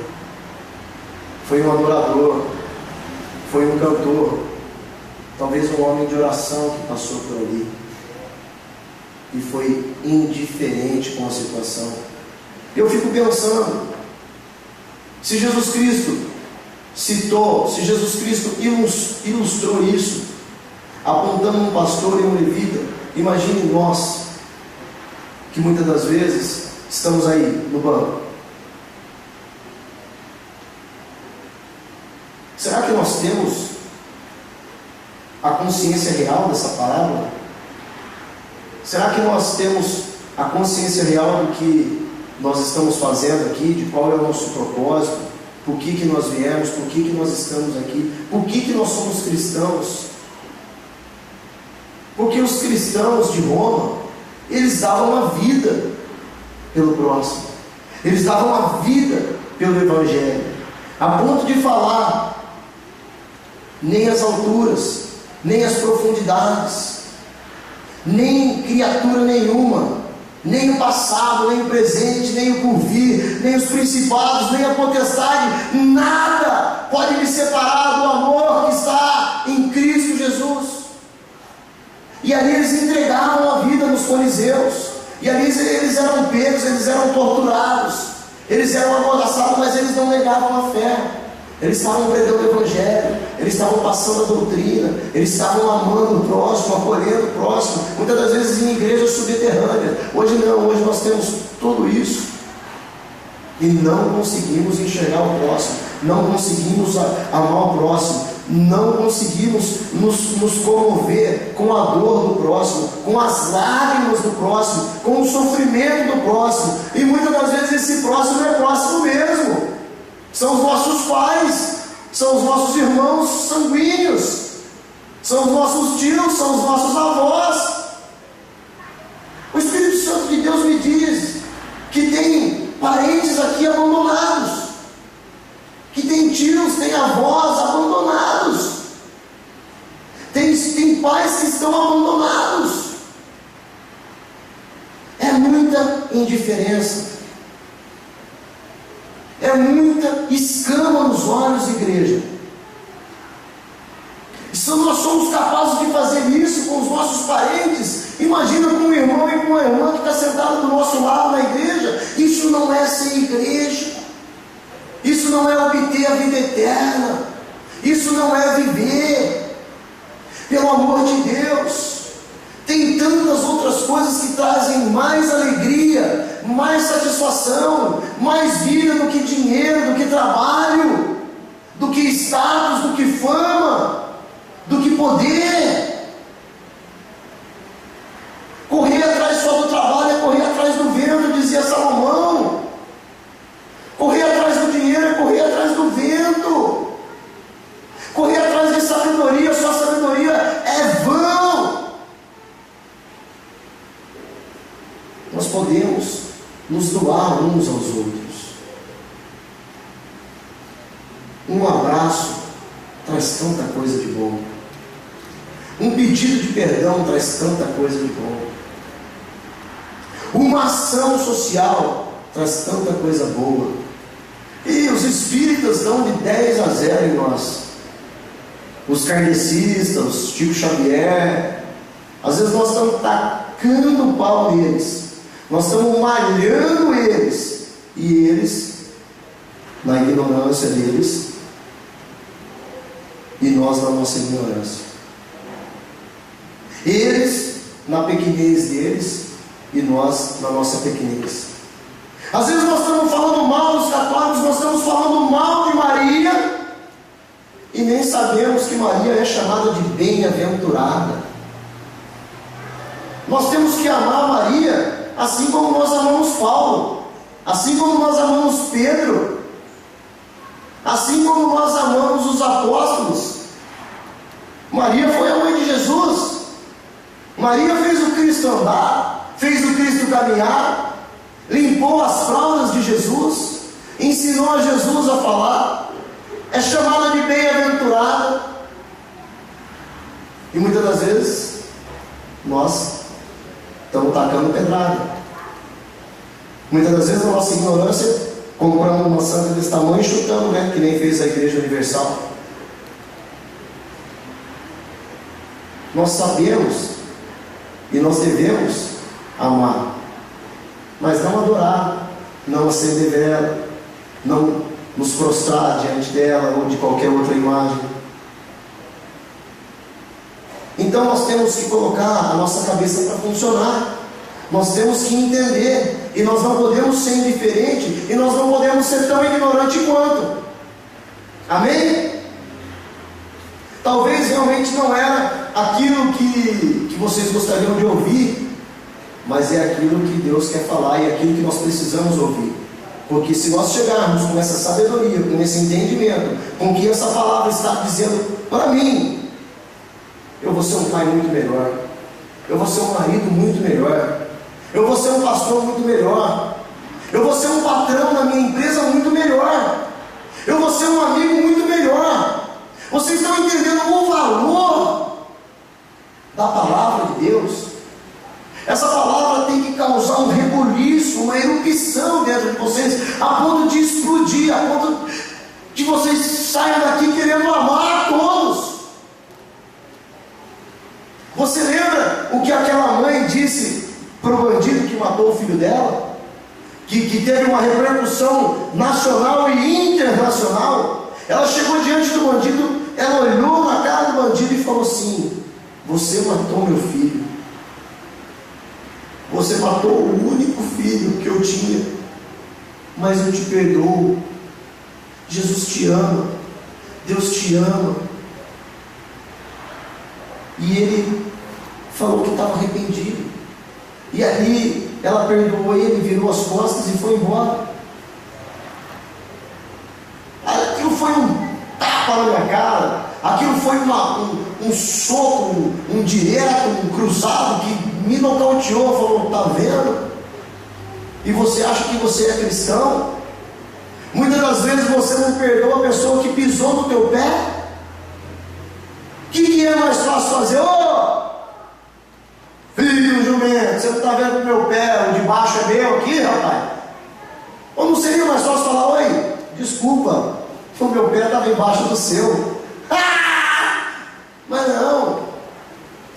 foi um adorador, foi um cantor. talvez um homem de oração que passou por ali e foi indiferente com a situação. Eu fico pensando, se Jesus Cristo citou, se Jesus Cristo ilustrou isso, apontando um pastor e um levita, imagine nós, que muitas das vezes estamos aí no banco. Será que nós temos a consciência real dessa parábola? Será que nós temos a consciência real do que nós estamos fazendo aqui, de qual é o nosso propósito, por que nós viemos, por que nós estamos aqui, por que nós somos cristãos? Porque os cristãos de Roma, eles davam a vida pelo próximo, eles davam a vida pelo Evangelho, a ponto de falar: nem as alturas, nem as profundidades, nem criatura nenhuma, nem o passado, nem o presente, nem o porvir, nem os principados, nem a potestade, nada pode me separar do amor que está em Cristo Jesus. E ali eles entregavam a vida nos fariseus, e ali eles eram pegos, eles eram torturados, eles eram amordaçados, mas eles não negavam a fé. Eles estavam pregando o Evangelho, eles estavam passando a doutrina, eles estavam amando o próximo, acolhendo o próximo, muitas das vezes em igrejas subterrâneas. Hoje não, hoje nós temos tudo isso e não conseguimos enxergar o próximo, não conseguimos amar o próximo, não conseguimos nos comover com a dor do próximo, com as lágrimas do próximo, com o sofrimento do próximo. E muitas das vezes esse próximo não é próximo mesmo. São os nossos pais, são os nossos irmãos sanguíneos, são os nossos tios, são os nossos avós. O Espírito Santo de Deus me diz que tem parentes aqui abandonados, que tem tios, tem avós abandonados, tem pais que estão abandonados. É muita indiferença, é muita escama nos olhos, igreja. E se nós somos capazes de fazer isso com os nossos parentes, imagina com um irmão e com uma irmã que está sentado do nosso lado na igreja. Isso não é ser igreja, isso não é obter a vida eterna, isso não é viver. Pelo amor de Deus, tem tantas outras coisas que trazem mais alegria, mais satisfação, mais vida do que dinheiro, do que trabalho, do que status, do que fama, do que poder. Correr atrás só do trabalho é correr atrás do vento, dizia Salomão. Correr atrás do dinheiro é correr atrás do vento. Correr atrás de sabedoria, só sabedoria é vão. Nós podemos nos doar uns aos outros. Um abraço traz tanta coisa de bom. Um pedido de perdão traz tanta coisa de bom. Uma ação social traz tanta coisa boa. E os espíritas dão de 10 a 0 em nós. Os kardecistas, os Chico Xavier. Às vezes nós estamos tacando o pau neles, nós estamos malhando eles, e eles, na ignorância deles, e nós na nossa ignorância. Eles na pequenez deles, e nós na nossa pequenez. Às vezes nós estamos falando mal dos católicos, nós estamos falando mal de Maria, e nem sabemos que Maria é chamada de bem-aventurada. Nós temos que amar Maria assim como nós amamos Paulo, assim como nós amamos Pedro, assim como nós amamos os apóstolos. Maria foi a mãe de Jesus. Maria fez o Cristo andar, fez o Cristo caminhar, limpou as fraldas de Jesus, ensinou a Jesus a falar, é chamada de bem-aventurada. E muitas das vezes nós estamos tacando pedrada. Muitas das vezes, na nossa ignorância, compramos uma santa desse tamanho e chutamos, né? Que nem fez a Igreja Universal. Nós sabemos e nós devemos amar, mas não adorar, não acender vela, não nos prostrar diante dela ou de qualquer outra imagem. Então nós temos que colocar a nossa cabeça para funcionar. Nós temos que entender, e nós não podemos ser indiferentes, e nós não podemos ser tão ignorantes quanto. Amém? Talvez realmente não era aquilo que vocês gostariam de ouvir, mas é aquilo que Deus quer falar e é aquilo que nós precisamos ouvir. Porque se nós chegarmos com essa sabedoria, com esse entendimento, com o que essa palavra está dizendo para mim, eu vou ser um pai muito melhor, eu vou ser um marido muito melhor, eu vou ser um pastor muito melhor, eu vou ser um patrão na minha empresa muito melhor, eu vou ser um amigo muito melhor. Vocês estão entendendo o valor da palavra de Deus? Essa palavra tem que causar um rebuliço, uma erupção dentro de vocês, a ponto de explodir, a ponto de vocês saiam daqui querendo amar a todos. Você lembra o que aquela mãe disse para o bandido que matou o filho dela? Que teve uma repercussão nacional e internacional. Ela chegou diante do bandido, ela olhou na cara do bandido e falou assim: você matou meu filho, você matou o único filho que eu tinha, mas eu te perdoo. Jesus te ama, Deus te ama. E ele falou que estava arrependido. E ali ela perdoou ele, virou as costas e foi embora. Aquilo foi um tapa na minha cara, aquilo foi um soco, um direto, um cruzado que me nocauteou. Falou: está vendo? E você acha que você é cristão? Muitas das vezes você não perdoa a pessoa que pisou no teu pé. O que é mais fácil fazer? Ô, filho jumento, você não está vendo que o meu pé, o de baixo é meu aqui, rapaz? Ou não seria mais fácil falar: oi, desculpa, o meu pé estava embaixo do seu. Mas não,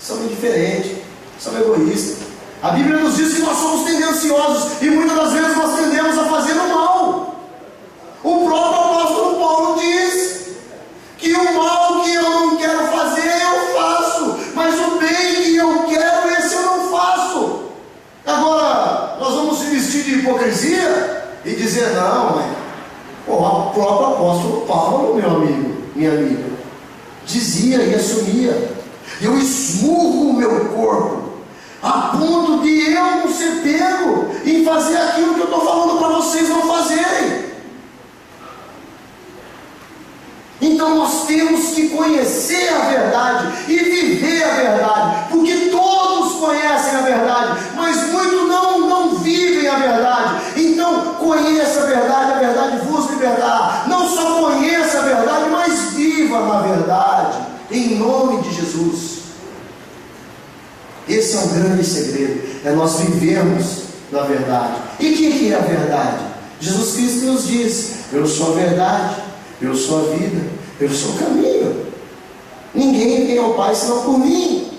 somos indiferentes, somos egoístas. A Bíblia nos diz que nós somos tendenciosos e muitas das vezes nós tendemos a fazer o mal. O próprio apóstolo Paulo diz que o mal que eu não quero fazer eu faço, mas o bem que eu quero, esse eu não faço. Agora, nós vamos se vestir de hipocrisia e dizer: não, mãe, o próprio apóstolo Paulo, meu amigo, minha amiga, dizia e assumia: eu esmurro o meu corpo a ponto de eu não ser pego em fazer aquilo que eu estou falando para vocês não fazerem. Então nós temos que conhecer a verdade e viver a verdade, porque todos conhecem a verdade, mas muitos não vivem a verdade. Então conheça a verdade vos libertará. Não só conheça a verdade, mas viva na verdade, em nome de Jesus. Esse é um grande segredo, é nós vivermos na verdade. E o que é a verdade? Jesus Cristo nos diz: eu sou a verdade, eu sou a vida, eu sou o caminho. Ninguém vem ao Pai senão por mim.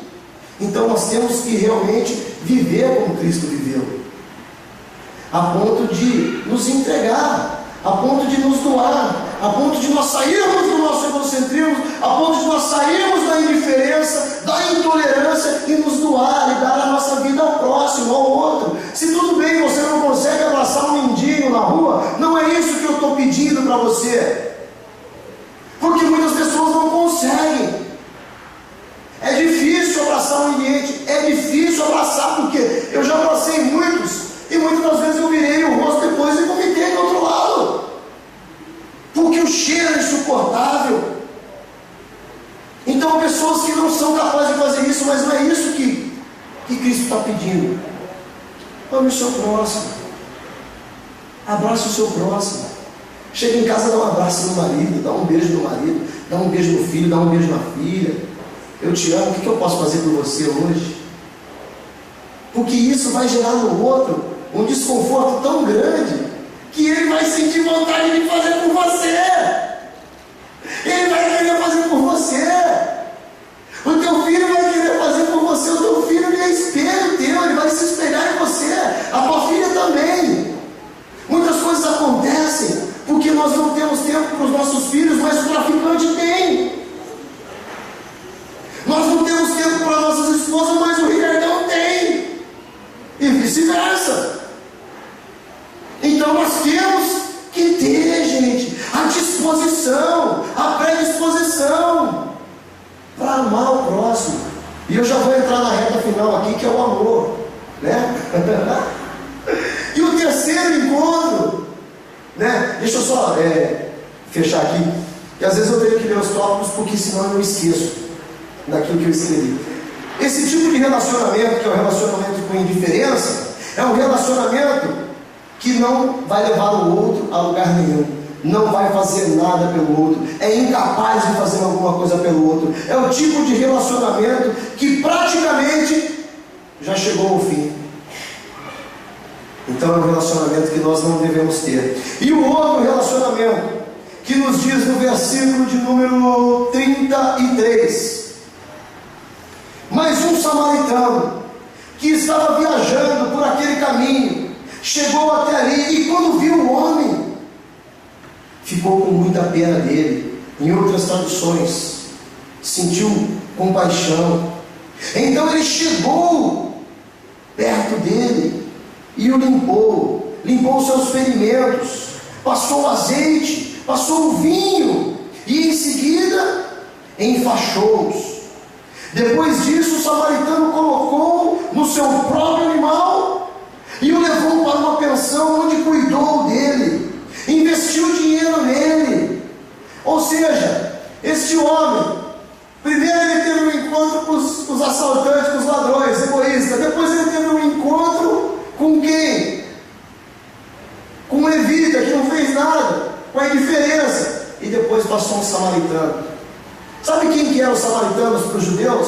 Então nós temos que realmente viver como Cristo viveu, a ponto de nos entregar, a ponto de nos doar, a ponto de nós sairmos do nosso egocentrismo, a ponto de nós sairmos da indiferença, da intolerância e nos doar e dar a nossa vida ao próximo, ao outro. Se tudo bem, você não consegue abraçar um mendigo na rua, não é isso que eu estou pedindo para você, porque muitas pessoas não conseguem. É difícil abraçar um ambiente, é difícil abraçar, porque eu já abracei muitos, e muitas das vezes eu virei o rosto depois e vomitei do outro lado, porque o cheiro é insuportável. Então há pessoas que não são capazes de fazer isso, mas não é isso que Cristo está pedindo. Ame o seu próximo, abraça o seu próximo. Chega em casa, dá um abraço no marido, dá um beijo no marido, dá um beijo no filho, dá um beijo na filha. Eu te amo, o que eu posso fazer por você hoje? Porque isso vai gerar no outro um desconforto tão grande que ele vai sentir vontade de fazer por você. Ele vai querer fazer por você. O teu filho vai querer nós não temos tempo para os nossos filhos, mas o traficante tem. Nós não temos tempo para nossas esposas, mas o Ricardão tem. E vice-versa. Então nós temos que ter, gente, a disposição, a predisposição para amar o próximo. E eu já vou entrar na reta final aqui, que é o amor, né? E o terceiro encontro, né? Deixa eu só fechar aqui, que às vezes eu tenho que ler os tópicos, porque senão eu esqueço daquilo que eu escrevi. Esse tipo de relacionamento, que é o relacionamento com indiferença, é um relacionamento que não vai levar o outro a lugar nenhum, não vai fazer nada pelo outro, é incapaz de fazer alguma coisa pelo outro. É o tipo de relacionamento que praticamente já chegou ao fim. Então é um relacionamento que nós não devemos ter. E o outro relacionamento, que nos diz no versículo de número 33: mas um samaritano que estava viajando por aquele caminho chegou até ali, e quando viu o homem, ficou com muita pena dele. Em outras traduções, sentiu compaixão. Então ele chegou perto dele e o limpou seus ferimentos, passou o azeite, passou o vinho, e em seguida enfaixou-os. Depois disso, o samaritano colocou no seu próprio animal e o levou para uma pensão, onde cuidou dele, investiu dinheiro nele. Ou seja, este homem, primeiro ele teve um encontro com os assaltantes, com os ladrões, egoístas. Depois ele teve um encontro com quem? Com um levita que não fez nada, com a indiferença. E depois passou um samaritano. Sabe quem que eram os samaritanos para os judeus?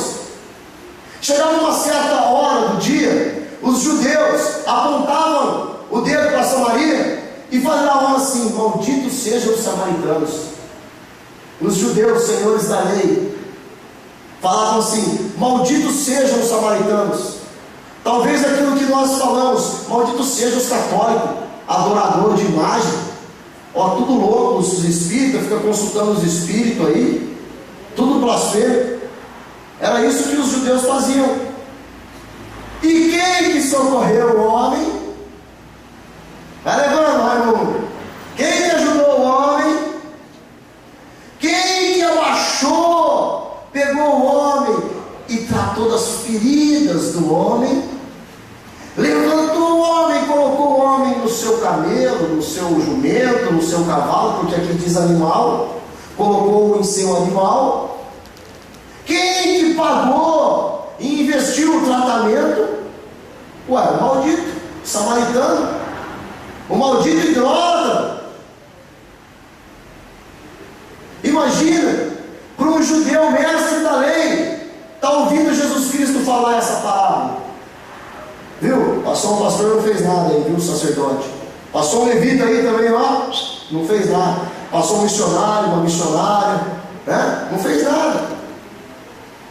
Chegava uma certa hora do dia, os judeus apontavam o dedo para Samaria e falavam assim: malditos sejam os samaritanos. Os judeus, senhores da lei, falavam assim: malditos sejam os samaritanos. Talvez aquilo que nós falamos: malditos sejam os católicos, adoradores de imagem, ó, tudo louco, os espíritas, fica consultando os espíritos aí, tudo blasfemo. Era isso que os judeus faziam. E quem que socorreu o homem? Vai levando, Raimundo. Quem que ajudou o homem? Quem que abaixou, pegou o homem e tratou das feridas do homem? Levantou o homem, colocou o homem no seu camelo, no seu jumento, no seu cavalo, porque aqui diz animal, colocou-o em seu animal. Quem que pagou e investiu no tratamento? Ué, o maldito samaritano, o maldito idólatra. Imagina, para um judeu mestre da lei, está ouvindo Jesus Cristo falar essa palavra. Viu? Passou um pastor, não fez nada aí, viu, o sacerdote. Passou um levita aí também, ó, não fez nada. Passou um missionário, uma missionária, né? Não fez nada.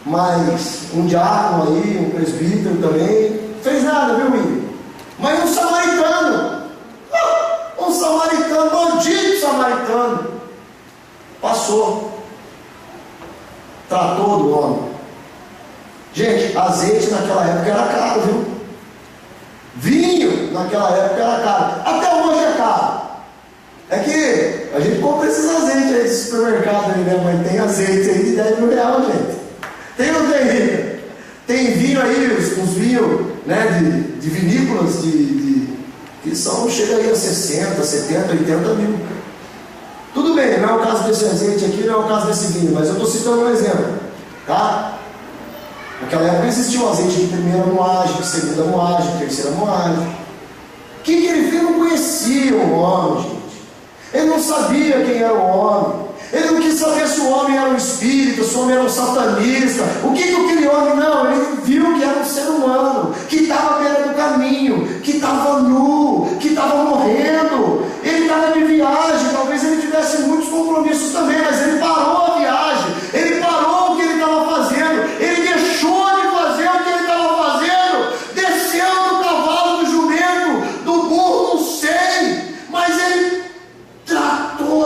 Mas um diácono aí, um presbítero também, não fez nada, viu, menino? Mas um samaritano, maldito samaritano, passou, tratou do homem. Gente, azeite naquela época era caro, viu? Vinho naquela época era caro, até hoje é caro. É que a gente compra esses azeites aí do supermercado aí, né? Mas tem azeite aí de R$10.000, gente. Tem ou tem? Tem vinho aí, uns vinhos, né, de vinícolas que são, chega aí a 60, 70, 80 mil. Tudo bem, não é o caso desse azeite aqui, não é o caso desse vinho, mas eu estou citando um exemplo, tá? Naquela época existia o azeite de primeira moagem, de segunda moagem, de terceira moagem. O que ele fez? Não conhecia o homem, gente. Ele não sabia quem era o homem. Ele não quis saber se o homem era um espírito, se o homem era um satanista. O que aquele homem, não, ele viu que era um ser humano, que estava à beira do caminho, que estava nu, que estava morrendo. Ele estava de viagem, talvez ele tivesse muitos compromissos também, mas ele parou a viagem, ele parou o que ele estava fazendo, ele deixou de fazer o que ele estava fazendo, desceu do cavalo, do jumento, do burro, não sei, mas ele tratou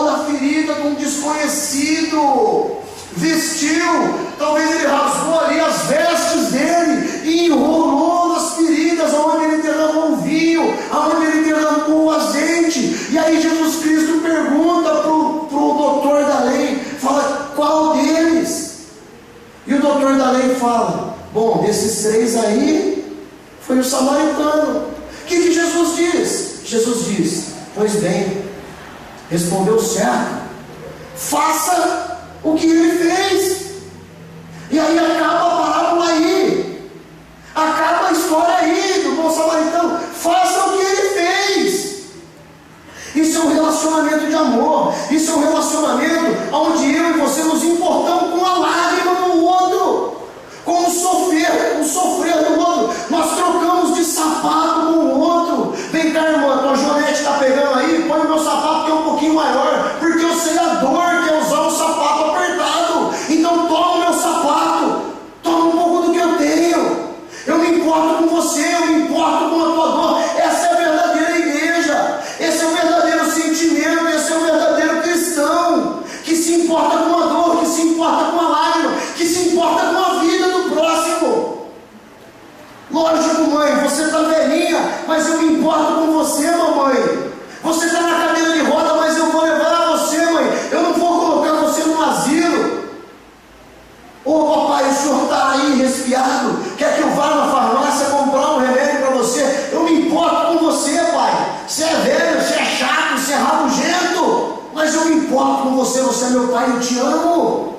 desconhecido, vestiu, talvez ele rasgou ali as vestes dele e enrolou nas feridas onde ele derramou o vinho, onde ele derramou o azeite. E aí Jesus Cristo pergunta para o doutor da lei, fala, qual deles? E o doutor da lei fala, bom, desses 3 aí, foi o samaritano. O que Jesus diz? Jesus diz, pois bem, respondeu certo, faça o que ele fez. E aí acaba a parábola aí, acaba a história aí do bom samaritano. Faça o que ele fez. Isso é um relacionamento de amor. Isso é um relacionamento onde eu e você nos importamos com a lágrima do outro, com o sofrer do outro. Nós trocamos de sapato com o outro. Vem cá, irmã, tua Jonete está pegando aí, põe o meu sapato que é um pouquinho maior, porque eu sei a dor que é usar um sapato apertado. Então toma o meu sapato, toma um pouco do que eu tenho. Eu me importo com você, eu me importo com a tua dor. Essa é a verdadeira igreja, esse é o verdadeiro sentimento, esse é o verdadeiro cristão, que se importa com a dor, que se importa com a lágrima, que se importa com a vida do próximo. Lógico, mãe, você está velhinha, mas eu me importo com você, mamãe. Você está na cadeira de roda, mas eu vou levar você, mãe. Eu não vou colocar você no asilo. Ô papai, o senhor está aí resfriado, quer que eu vá na farmácia comprar um remédio para você? Eu me importo com você, pai. Você é velho, você é chato, você é rabugento, mas eu me importo com você, você é meu pai, eu te amo.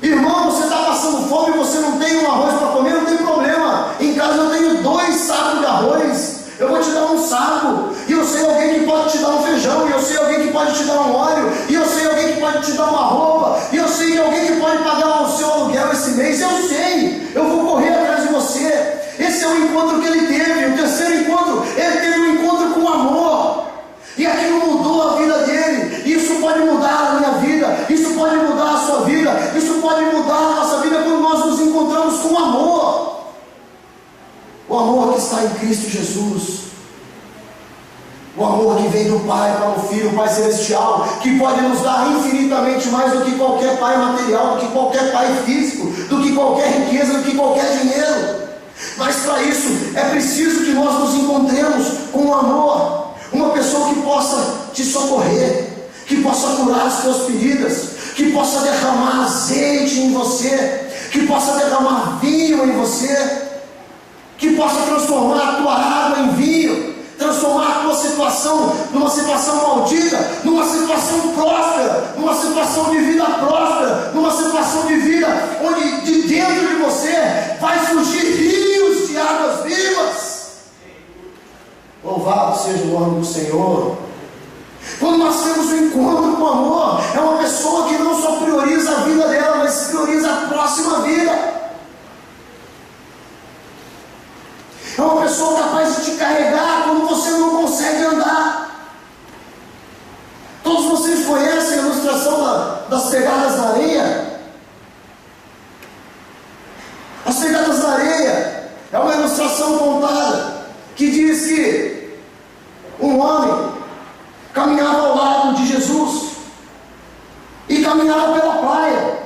Irmão, você está passando fome e você não tem um arroz para comer, não tem problema. Em casa eu tenho 2 sacos de arroz, eu vou te dar um saco. E eu sei alguém que pode te dar um feijão, e eu sei alguém que pode te dar um óleo, e eu sei alguém que pode te dar uma roupa, e eu sei alguém que pode pagar o seu aluguel esse mês. Eu sei, eu vou correr atrás de você. Esse é o encontro que ele teve. O terceiro encontro, ele teve um encontro com amor, e aquilo mudou a vida dele. Isso pode mudar a minha vida, isso pode mudar a sua vida, isso pode mudar a nossa vida quando nós nos encontramos com amor. O amor que está em Cristo Jesus, o amor que vem do Pai para o Filho, o Pai Celestial, que pode nos dar infinitamente mais do que qualquer pai material, do que qualquer pai físico, do que qualquer riqueza, do que qualquer dinheiro. Mas para isso é preciso que nós nos encontremos com amor. Uma pessoa que possa te socorrer, que possa curar as tuas feridas, que possa derramar azeite em você, que possa derramar vinho em você, que possa transformar a tua água em vinho, transformar a tua situação numa situação maldita, numa situação próspera, numa situação de vida próspera, numa situação de vida onde de dentro de você vai surgir rios de águas vivas. Louvado seja o nome do Senhor. Quando nós temos um encontro com amor, é uma pessoa que não só prioriza a vida dela, mas prioriza a próxima vida. É uma pessoa capaz de te carregar quando você não consegue andar. Todos vocês conhecem a ilustração das pegadas na areia? As pegadas na areia é uma ilustração contada que diz que um homem caminhava ao lado de Jesus e caminhava pela praia,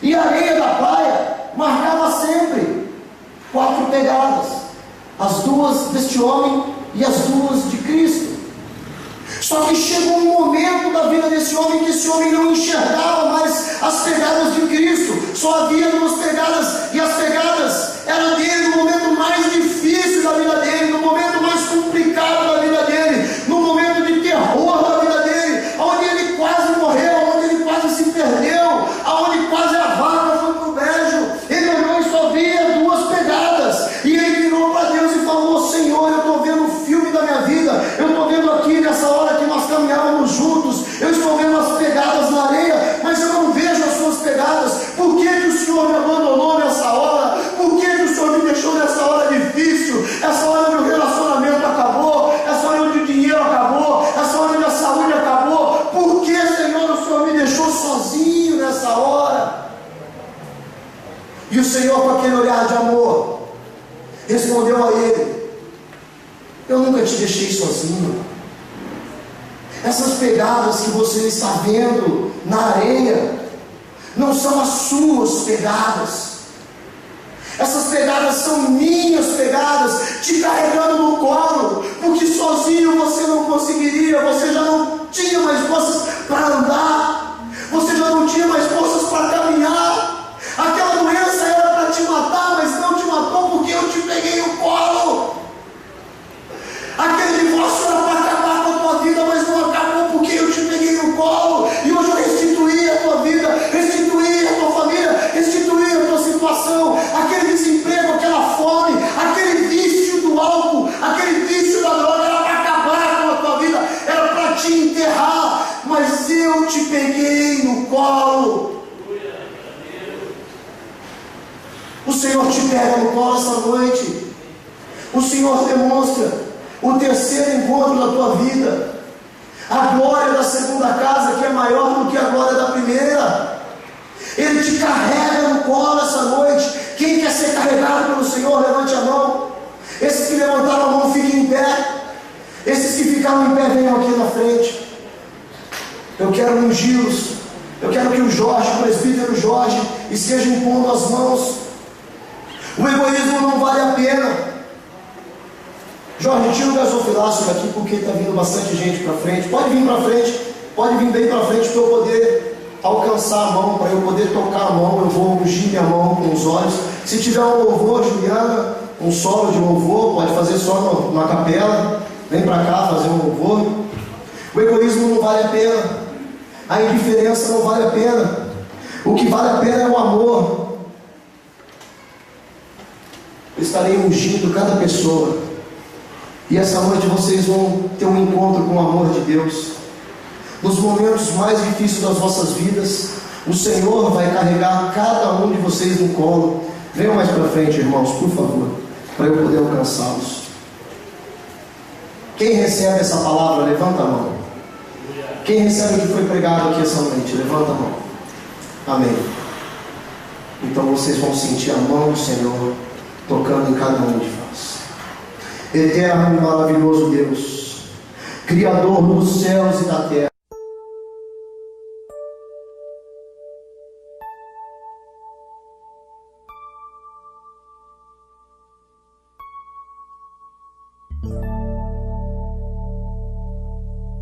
e a areia da praia marcava sempre 4 pegadas, as 2 deste homem e as 2 de Cristo. Só que chegou um momento da vida desse homem que esse homem não enxergava mais as pegadas de Cristo, só havia 2 pegadas, e as pegadas eram dele no momento mais difícil da vida dele, no momento mais complicado da vida dele, no momento de terror da vida dele, onde ele quase morreu, onde ele quase se perdeu, onde quase a vaca foi para o brejo. Ele olhou e só via 2 pegadas, e ele virou para Deus e falou: Senhor, eu estou vendo o filme da minha vida, eu estou vendo aqui nessa hora que nós caminhávamos juntos, eu estou vendo as pegadas na areia, mas eu não vejo as suas pegadas. Por que o Senhor me abandonou nessa hora? Por que o Senhor me deixou nessa hora difícil, essa hora onde o relacionamento acabou, essa hora onde o dinheiro acabou, essa hora onde a saúde acabou? Por que, Senhor, o Senhor me deixou sozinho nessa hora? E o Senhor, com aquele olhar de amor, respondeu a ele: eu nunca te deixei sozinho, Essas pegadas que você está vendo na areia não são as suas pegadas. Essas pegadas são minhas pegadas, te carregando no colo, porque sozinho você não conseguiria, você já não tinha mais forças para andar, você já não tinha mais forças para caminhar. Aquela doença era para te matar, mas não te matou porque eu te peguei no colo. Aquele divórcio era para acabar com a tua vida, mas não acabou porque eu te peguei no colo. E hoje eu restituí a tua vida, restituí a tua família, restituí a tua situação. Aquele desemprego, aquela fome, aquele vício do álcool, aquele vício da droga era para acabar com a tua vida, era para te enterrar, mas eu te peguei no colo. O Senhor te pega no colo essa noite. O Senhor demonstra o terceiro encontro da tua vida, a glória da segunda casa, que é maior do que a glória da primeira. Ele te carrega no colo essa noite. Quem quer ser carregado pelo Senhor, levante a mão. Esses que levantaram a mão, fiquem em pé. Esses que ficaram em pé, venham aqui na frente. Eu quero ungí-los. Eu quero que o Jorge, o presbítero Jorge, esteja impondo as mãos. O egoísmo não vale a pena. Jorge, tira o gasofilácio daqui, porque está vindo bastante gente para frente. Pode vir para frente, pode vir bem para frente para eu poder alcançar a mão, para eu poder tocar a mão. Eu vou ungir minha mão com os olhos. Se tiver um louvor, Juliana, um solo de louvor, pode fazer só na capela. Vem para cá fazer um louvor. O egoísmo não vale a pena. A indiferença não vale a pena. O que vale a pena é o amor. Eu estarei ungindo cada pessoa. E essa noite vocês vão ter um encontro com o amor de Deus. Nos momentos mais difíceis das vossas vidas, o Senhor vai carregar cada um de vocês no colo. Venham mais para frente, irmãos, por favor, para eu poder alcançá-los. Quem recebe essa palavra, levanta a mão. Quem recebe o que foi pregado aqui essa noite, levanta a mão. Amém. Então vocês vão sentir a mão do Senhor tocando em cada um de vós. Eterno e maravilhoso Deus, Criador dos céus e da terra,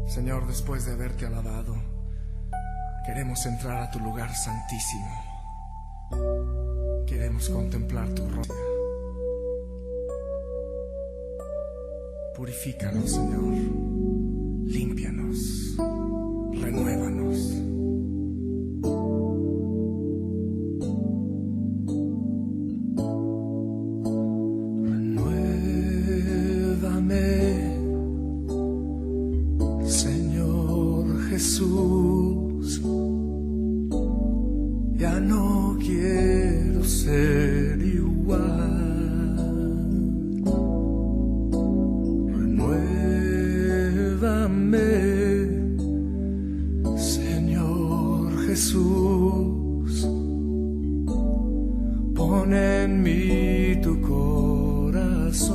Señor, después de haberte alabado, queremos entrar a tu lugar santísimo. Queremos contemplar tu rostro. Purifícanos, Señor. Límpianos. Renuévanos. Renuévame, Señor Jesús. Ya no quiero ser igual. Señor Jesús, pon en mí tu corazón,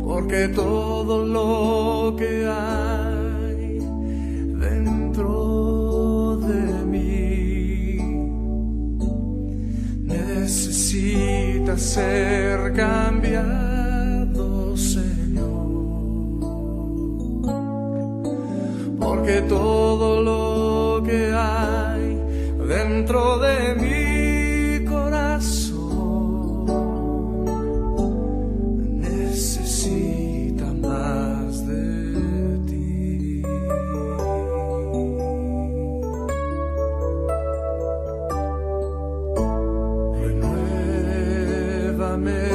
porque todo lo que hay dentro de mí necesita ser cambiado, Señor, porque todo lo que hay dentro de mi corazón necesita más de ti. Renuévame,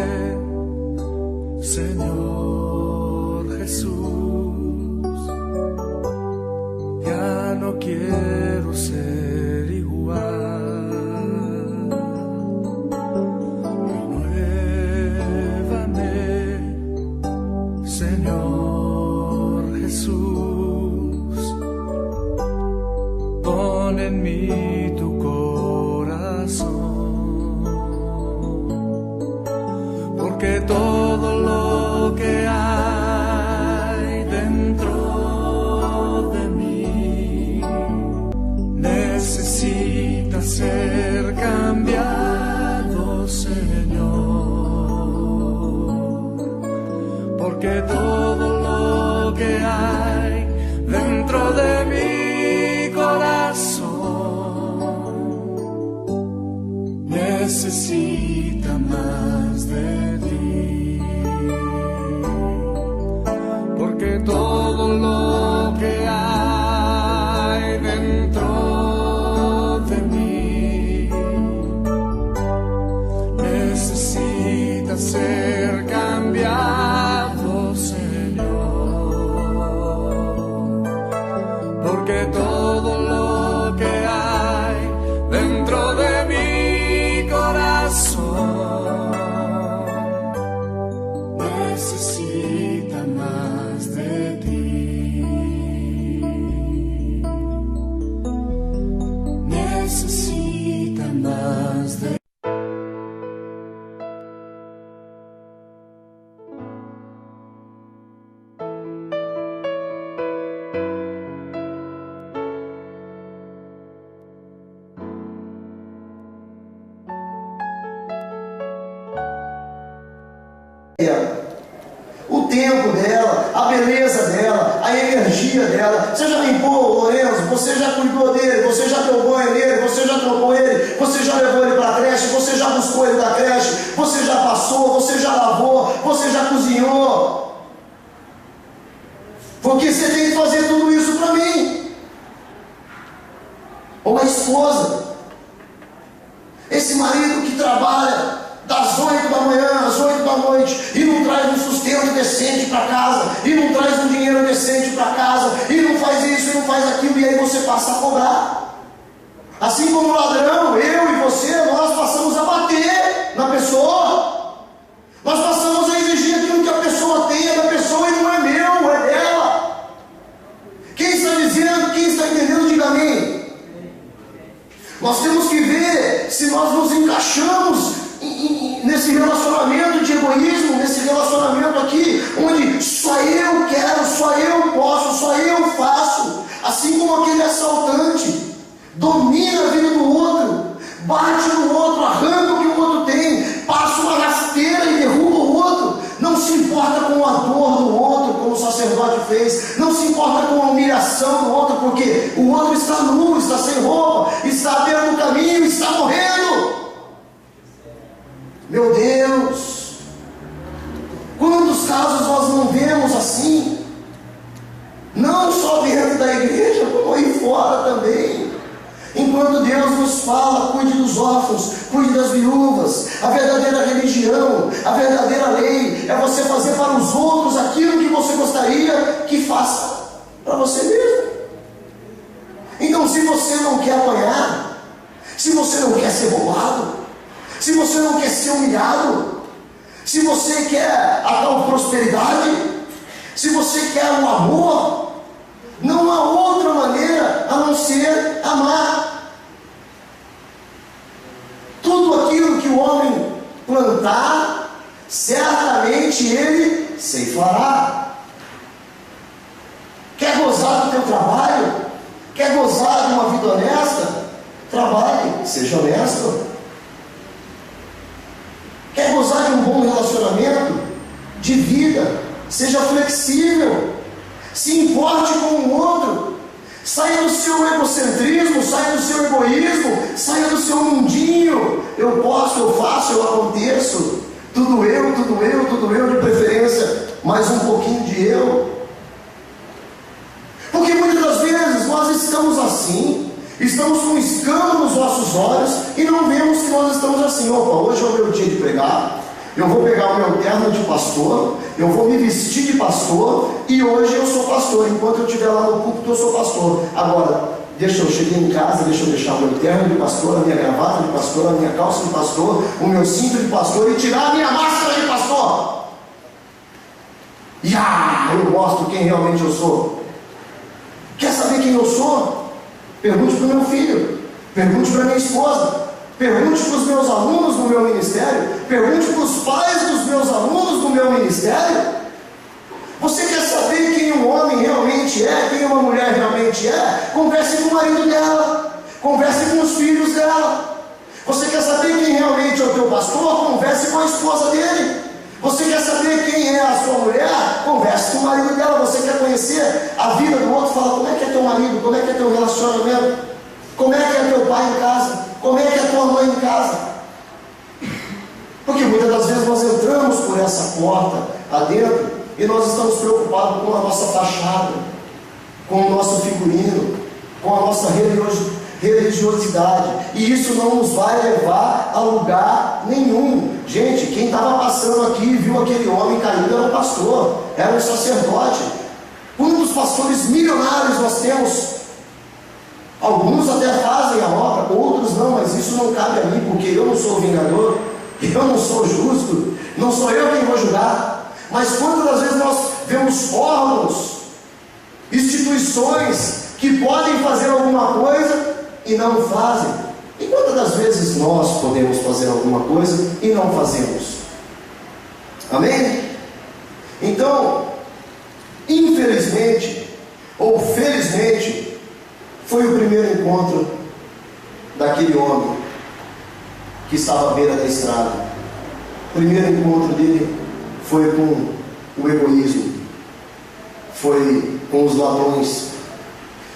Señor Jesús, ya no quiero ser igual. Renuévame, Señor Jesús, pon en mí tu corazón, porque todo lo que hay lo que hay dentro de mi corazón necesita más de ti, porque todo lo que hay dentro de mí necesita ser cambiado, Señor, porque todo lo que hay dentro de mi corazón necesita más de ti, necesita más de ti. O tempo dela, a beleza dela, a energia dela. Você já limpou o Lourenço, você já cuidou dele, você já deu banho nele, você já trocou ele, você já levou ele para a creche, você já buscou ele da creche, você já passou, você já lavou, você já cozinhou. Porque você tem que fazer tudo isso para mim. Ou a esposa, esse marido que trabalha das 8 da manhã às 8 da noite e não traz um sustento decente para casa, e não traz um dinheiro decente para casa, e não faz isso e não faz aquilo, e aí você passa a cobrar. Assim como o ladrão, eu e você, nós passamos a bater na pessoa, nós passamos a exigir aquilo que a pessoa tem, é da pessoa e não é meu, é dela. Quem está dizendo, quem está entendendo, diga amém. Nós temos que ver se nós nos encaixamos nesse relacionamento de egoísmo, nesse relacionamento aqui, onde só eu quero, só eu posso, só eu faço. Assim como aquele assaltante domina a vida do outro, bate no outro, arranca o que o outro tem, passa uma rasteira e derruba o outro, não se importa com a dor do outro, como o sacerdote fez, não se importa com a humilhação do outro, porque o outro está nu, está sem roupa, está à beira do caminho, está morrendo. Meu Deus, quantos casos nós não vemos assim? Não só dentro da igreja, como aí fora também. Enquanto Deus nos fala, cuide dos órfãos, cuide das viúvas. A verdadeira religião, a verdadeira lei é você fazer para os outros aquilo que você gostaria que faça para você mesmo. Então, se você não quer apanhar, se você não quer ser roubado, se você não quer ser humilhado, se você quer a tal prosperidade, se você quer o amor, não há outra maneira a não ser amar. Tudo aquilo que o homem plantar, certamente ele ceifará. Quer gozar do teu trabalho? Quer gozar de uma vida honesta? Trabalhe, seja honesto. Quer gozar de um bom relacionamento, de vida, seja flexível, se importe com o outro, saia do seu egocentrismo, saia do seu egoísmo, saia do seu mundinho, eu posso, eu faço, eu aconteço, tudo eu, de preferência, mais um pouquinho de eu. Porque muitas das vezes nós estamos assim, estamos com um escândalo nos nossos olhos e não vemos que nós estamos assim. Opa, hoje é o meu dia de pregar, eu vou pegar o meu terno de pastor, eu vou me vestir de pastor e hoje eu sou pastor. Enquanto eu estiver lá no púlpito eu sou pastor. Agora, deixa eu chegar em casa, deixa eu deixar o meu terno de pastor, a minha gravata de pastor, a minha calça de pastor, o meu cinto de pastor e tirar a minha máscara de pastor. Eu mostro quem realmente eu sou. Quer saber quem eu sou? Pergunte para o meu filho, pergunte para a minha esposa, pergunte para os meus alunos do meu ministério, pergunte para os pais dos meus alunos do meu ministério. Você quer saber quem um homem realmente é, quem uma mulher realmente é? Converse com o marido dela, converse com os filhos dela. Você quer saber quem realmente é o teu pastor? Converse com a esposa dele. Você quer saber quem é a sua mulher? Converse com o marido dela. Você quer conhecer conhecer a vida do outro, fala como é que é teu marido, como é que é teu relacionamento, como é que é teu pai em casa, como é que é tua mãe em casa. Porque muitas das vezes nós entramos por essa porta adentro e nós estamos preocupados com a nossa fachada, com o nosso figurino, com a nossa religiosidade, e isso não nos vai levar a lugar nenhum. Gente, quem estava passando aqui e viu aquele homem caído era um pastor, era um sacerdote. Quantos pastores milionários nós temos? Alguns até fazem a obra, outros não, mas isso não cabe a mim, porque eu não sou vingador, eu não sou justo, não sou eu quem vou julgar. Mas quantas das vezes nós vemos órgãos, instituições que podem fazer alguma coisa e não fazem? E quantas das vezes nós podemos fazer alguma coisa e não fazemos? Amém? Então, infelizmente ou felizmente, foi o primeiro encontro daquele homem que estava à beira da estrada. O primeiro encontro dele foi com o egoísmo, foi com os ladrões.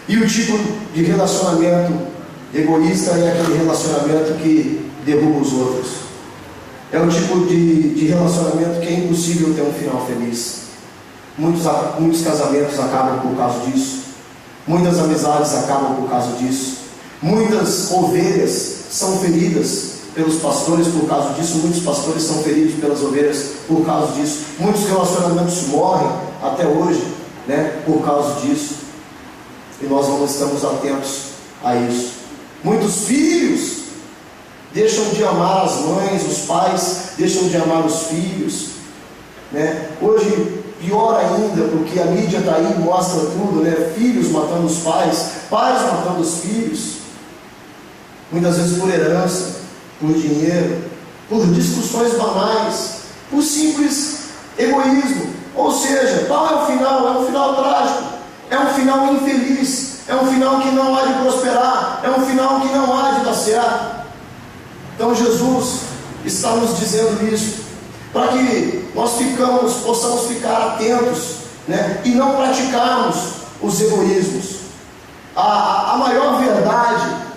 E o tipo de relacionamento egoísta é aquele relacionamento que derruba os outros. É o tipo de relacionamento que é impossível ter um final feliz. Muitos casamentos acabam por causa disso. Muitas amizades acabam por causa disso. Muitas ovelhas são feridas pelos pastores por causa disso. Muitos pastores são feridos pelas ovelhas por causa disso. Muitos relacionamentos morrem até hoje, por causa disso. E nós não estamos atentos a isso. Muitos filhos deixam de amar as mães, os pais deixam de amar os filhos, Hoje, pior ainda, porque a mídia está aí e mostra tudo, Filhos matando os pais, pais matando os filhos, muitas vezes por herança, por dinheiro, por discussões banais, por simples egoísmo. Ou seja, qual é o final? É um final trágico, é um final infeliz, é um final que não há de prosperar, é um final que não há de dar certo. Então Jesus está nos dizendo isso, para que nós possamos ficar atentos, e não praticarmos os egoísmos. A maior verdade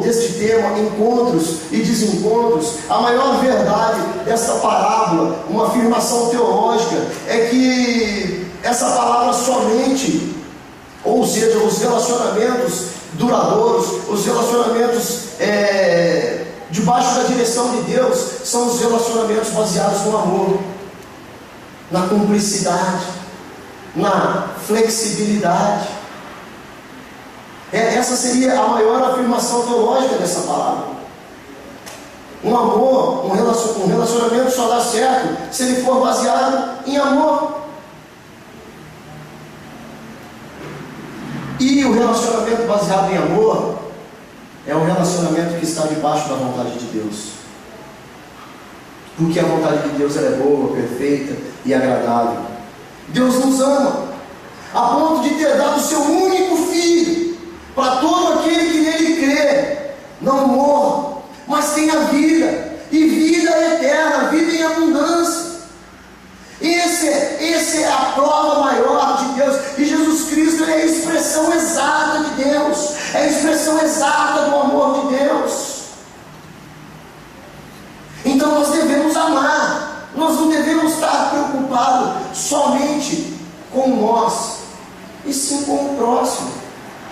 deste tema, encontros e desencontros, a maior verdade desta parábola, uma afirmação teológica, é que essa palavra somente, ou seja, os relacionamentos duradouros, os relacionamentos debaixo da direção de Deus, são os relacionamentos baseados no amor, na cumplicidade, na flexibilidade. Essa seria a maior afirmação teológica dessa palavra. Um amor, um relacionamento só dá certo se ele for baseado em amor. E o relacionamento baseado em amor é um relacionamento que está debaixo da vontade de Deus. Porque a vontade de Deus ela é boa, perfeita e agradável. Deus nos ama a ponto de ter dado o seu único filho, para todo aquele que nele crê não morra, mas tenha vida, e vida eterna, vida em abundância. Essa é a prova maior de Deus. E Jesus Cristo é a expressão exata de Deus, é a expressão exata do amor de Deus. Então nós devemos amar, nós não devemos estar preocupados somente com nós, e sim com o próximo.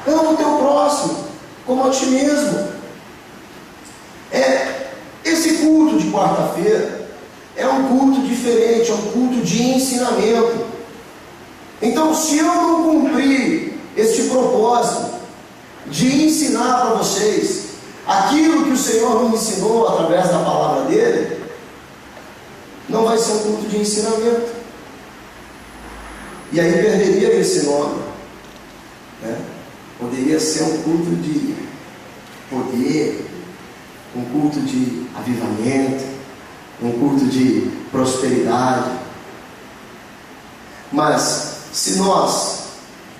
Ama o teu próximo como a ti mesmo. Esse culto de quarta-feira é um culto diferente, é um culto de ensinamento. Então, se eu não cumprir este propósito de ensinar para vocês aquilo que o Senhor me ensinou através da palavra dele, não vai ser um culto de ensinamento. E aí perderia esse nome, Poderia ser um culto de poder, um culto de avivamento, um culto de prosperidade. Mas se nós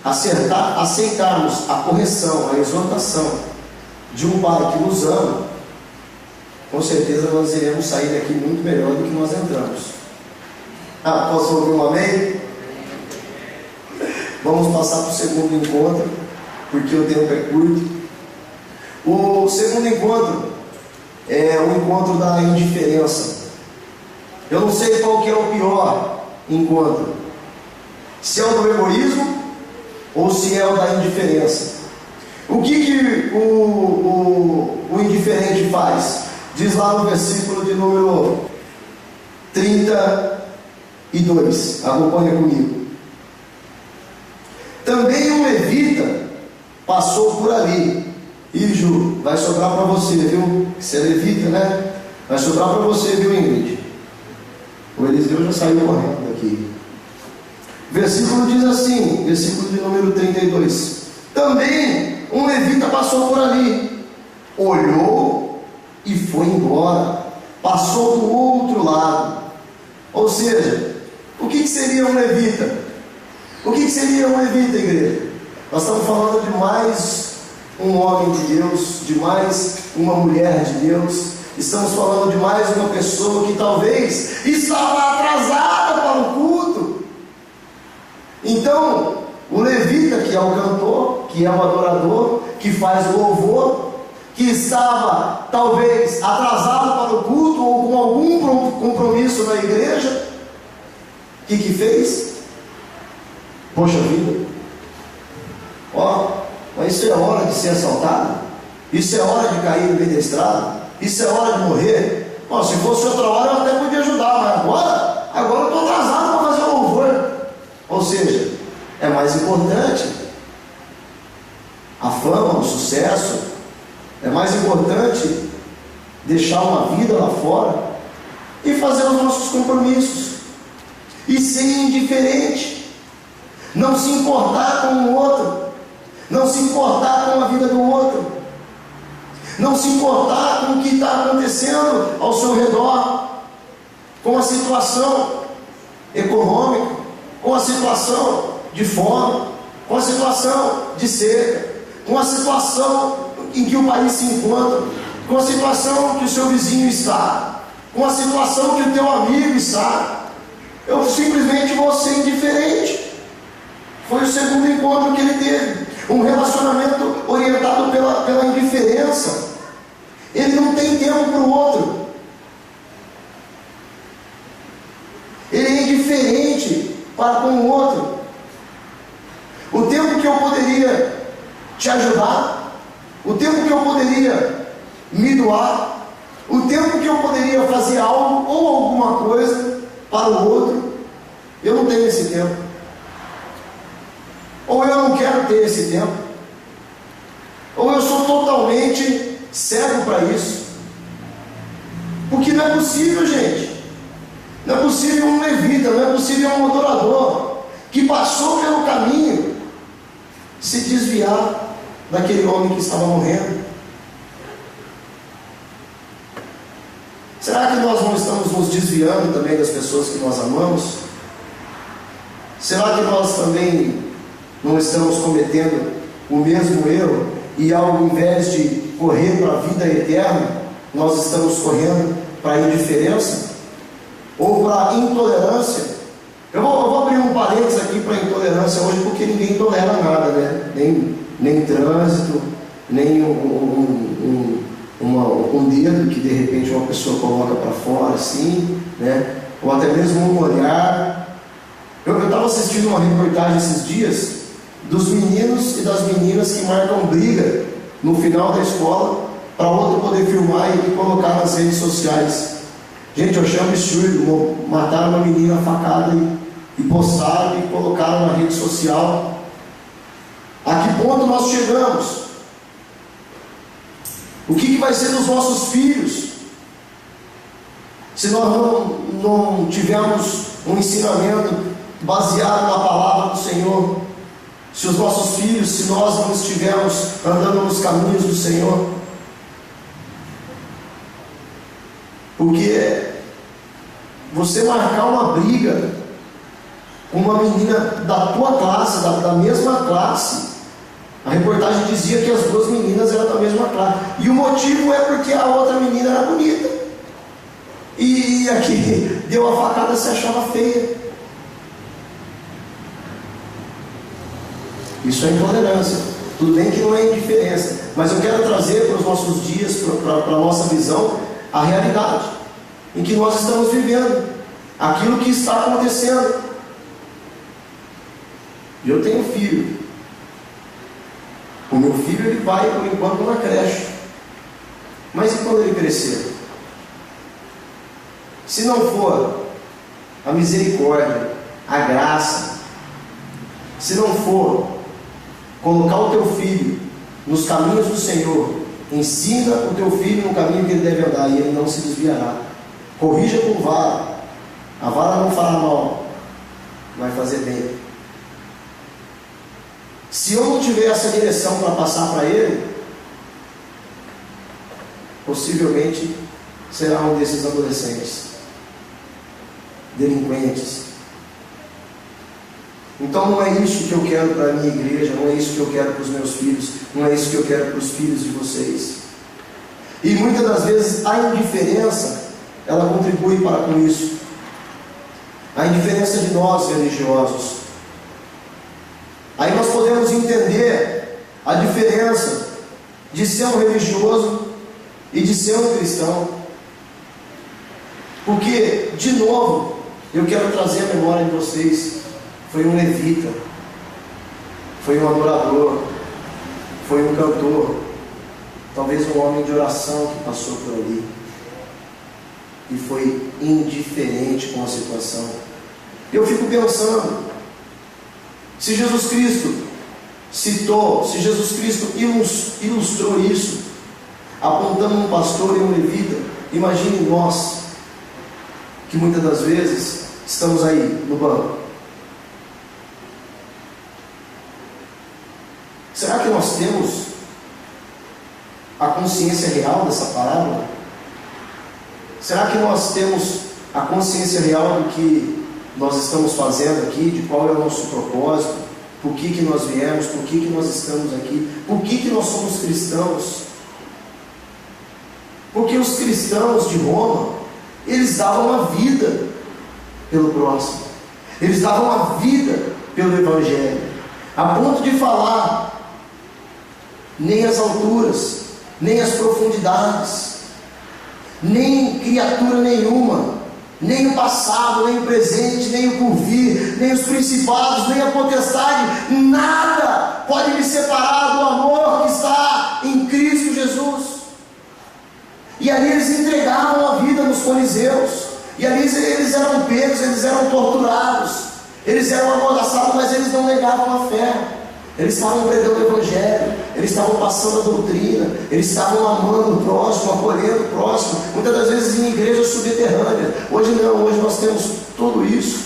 aceitarmos a correção, a exortação de um Pai que nos ama, com certeza nós iremos sair daqui muito melhor do que nós entramos. Posso ouvir um amém? Vamos passar para o segundo encontro, porque o tempo é curto. O segundo encontro é o encontro da indiferença. Eu não sei qual que é o pior encontro, se é o do egoísmo ou se é o da indiferença. O que o indiferente faz? Diz lá no versículo de número 32, acompanha comigo. Também um levita passou por ali. E Ju, vai sobrar para você, viu? Você é levita, né? Vai sobrar para você, viu, Ingrid? O Eliseu já saiu correndo daqui. Versículo diz assim, versículo de número 32. Também um levita passou por ali, olhou e foi embora, passou do outro lado. Ou seja, o que seria um levita? O que seria um levita, igreja? Nós estamos falando de mais um homem de Deus, de mais uma mulher de Deus. Estamos falando de mais uma pessoa que talvez estava atrasada para o culto. Então, o levita, que é o cantor, que é o adorador, que faz o louvor, que estava talvez atrasado para o culto ou com algum compromisso na igreja, o que fez? Poxa vida, mas isso é hora de ser assaltado? Isso é hora de cair no meio da estrada? Isso é hora de morrer? Se fosse outra hora eu até podia ajudar, mas agora eu estou atrasado para fazer o louvor. Ou seja, é mais importante a fama, o sucesso, é mais importante deixar uma vida lá fora e fazer os nossos compromissos e ser indiferente, não se importar com o outro, não se importar com a vida do outro, não se importar com o que está acontecendo ao seu redor, com a situação econômica, com a situação de fome, com a situação de seca, com a situação em que o país se encontra, com a situação que o seu vizinho está, com a situação que o teu amigo está. Eu simplesmente vou ser indiferente. Foi o segundo encontro que ele teve, um relacionamento orientado pela indiferença. Ele não tem tempo para o outro, ele é indiferente para com o outro. O tempo que eu poderia te ajudar, o tempo que eu poderia me doar, o tempo que eu poderia fazer algo ou alguma coisa para o outro, eu não tenho esse tempo, ou eu não quero ter esse tempo, ou eu sou totalmente cego para isso, porque não é possível, gente. Não é possível um levita, não é possível um adorador que passou pelo caminho se desviar daquele homem que estava morrendo. Será que nós não estamos nos desviando também das pessoas que nós amamos? Será que nós também não estamos cometendo o mesmo erro e ao invés de correr para a vida eterna, nós estamos correndo para a indiferença? Ou para a intolerância? Eu vou abrir um parênteses aqui para a intolerância hoje, porque ninguém tolera nada, né? Nem trânsito, nem um dedo que de repente uma pessoa coloca para fora assim, né? Ou até mesmo um olhar. Eu estava assistindo uma reportagem esses dias dos meninos e das meninas que marcam briga no final da escola para outro poder filmar e colocar nas redes sociais. Gente, eu achei absurdo. Mataram uma menina facada e postaram e colocaram na rede social. A que ponto nós chegamos? O que vai ser dos nossos filhos se nós não tivermos um ensinamento baseado na palavra do Senhor? Se os nossos filhos, se nós não estivermos andando nos caminhos do Senhor? Porque você marcar uma briga com uma menina da tua classe, da mesma classe, a reportagem dizia que as duas meninas eram da mesma classe, e o motivo é porque a outra menina era bonita, e a que deu a facada se achava feia. Isso é intolerância. Tudo bem que não é indiferença, mas eu quero trazer para os nossos dias, para a nossa visão, a realidade em que nós estamos vivendo, aquilo que está acontecendo. E eu tenho filho. O meu filho, ele vai por enquanto na creche. Mas e quando ele crescer? Se não for a misericórdia, a graça, se não for colocar o teu filho nos caminhos do Senhor, ensina o teu filho no caminho que ele deve andar e ele não se desviará. Corrija com vara. A vara não fará mal, vai fazer bem. Se eu não tiver essa direção para passar para ele, possivelmente será um desses adolescentes delinquentes. Então não é isso que eu quero para a minha igreja, não é isso que eu quero para os meus filhos, não é isso que eu quero para os filhos de vocês. E muitas das vezes a indiferença, ela contribui para com isso. A indiferença de nós religiosos. Aí nós podemos entender a diferença de ser um religioso e de ser um cristão. Porque, de novo, eu quero trazer a memória de vocês. Foi um levita, foi um adorador, foi um cantor, talvez um homem de oração que passou por ali e foi indiferente com a situação. Eu fico pensando, se Jesus Cristo citou, se Jesus Cristo ilustrou isso, apontando um pastor e um levita, imagine nós, que muitas das vezes estamos aí no banco. Será que nós temos a consciência real dessa parábola? Será que nós temos a consciência real do que nós estamos fazendo aqui, de qual é o nosso propósito, por que nós viemos, por que nós estamos aqui, por que nós somos cristãos? Porque os cristãos de Roma, eles davam a vida pelo próximo, eles davam a vida pelo Evangelho, a ponto de falar: nem as alturas, nem as profundidades, nem criatura nenhuma, nem o passado, nem o presente, nem o porvir, nem os principados, nem a potestade, nada pode me separar do amor que está em Cristo Jesus. E ali eles entregavam a vida nos coliseus, e ali eles eram pegos, eles eram torturados, eles eram amordaçados, mas eles não negavam a fé. Eles estavam pregando o Evangelho, eles estavam passando a doutrina, eles estavam amando o próximo, acolhendo o próximo, muitas das vezes em igrejas subterrâneas. Hoje não, hoje nós temos tudo isso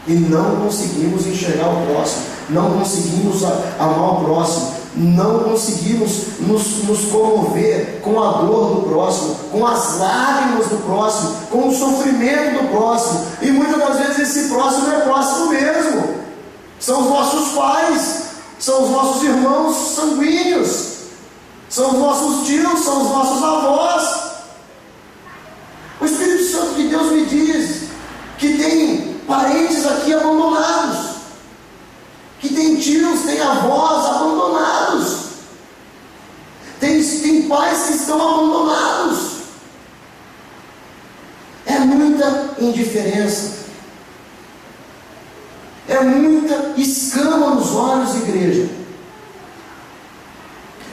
e não conseguimos enxergar o próximo, não conseguimos amar o próximo, não conseguimos nos comover com a dor do próximo, com as lágrimas do próximo, com o sofrimento do próximo. E muitas das vezes esse próximo não é próximo mesmo. São os nossos pais, são os nossos irmãos sanguíneos, são os nossos tios, são os nossos avós. O Espírito Santo de Deus me diz que tem parentes aqui abandonados, que tem tios, tem avós abandonados, tem pais que estão abandonados. É muita indiferença. É muita escama nos olhos, igreja.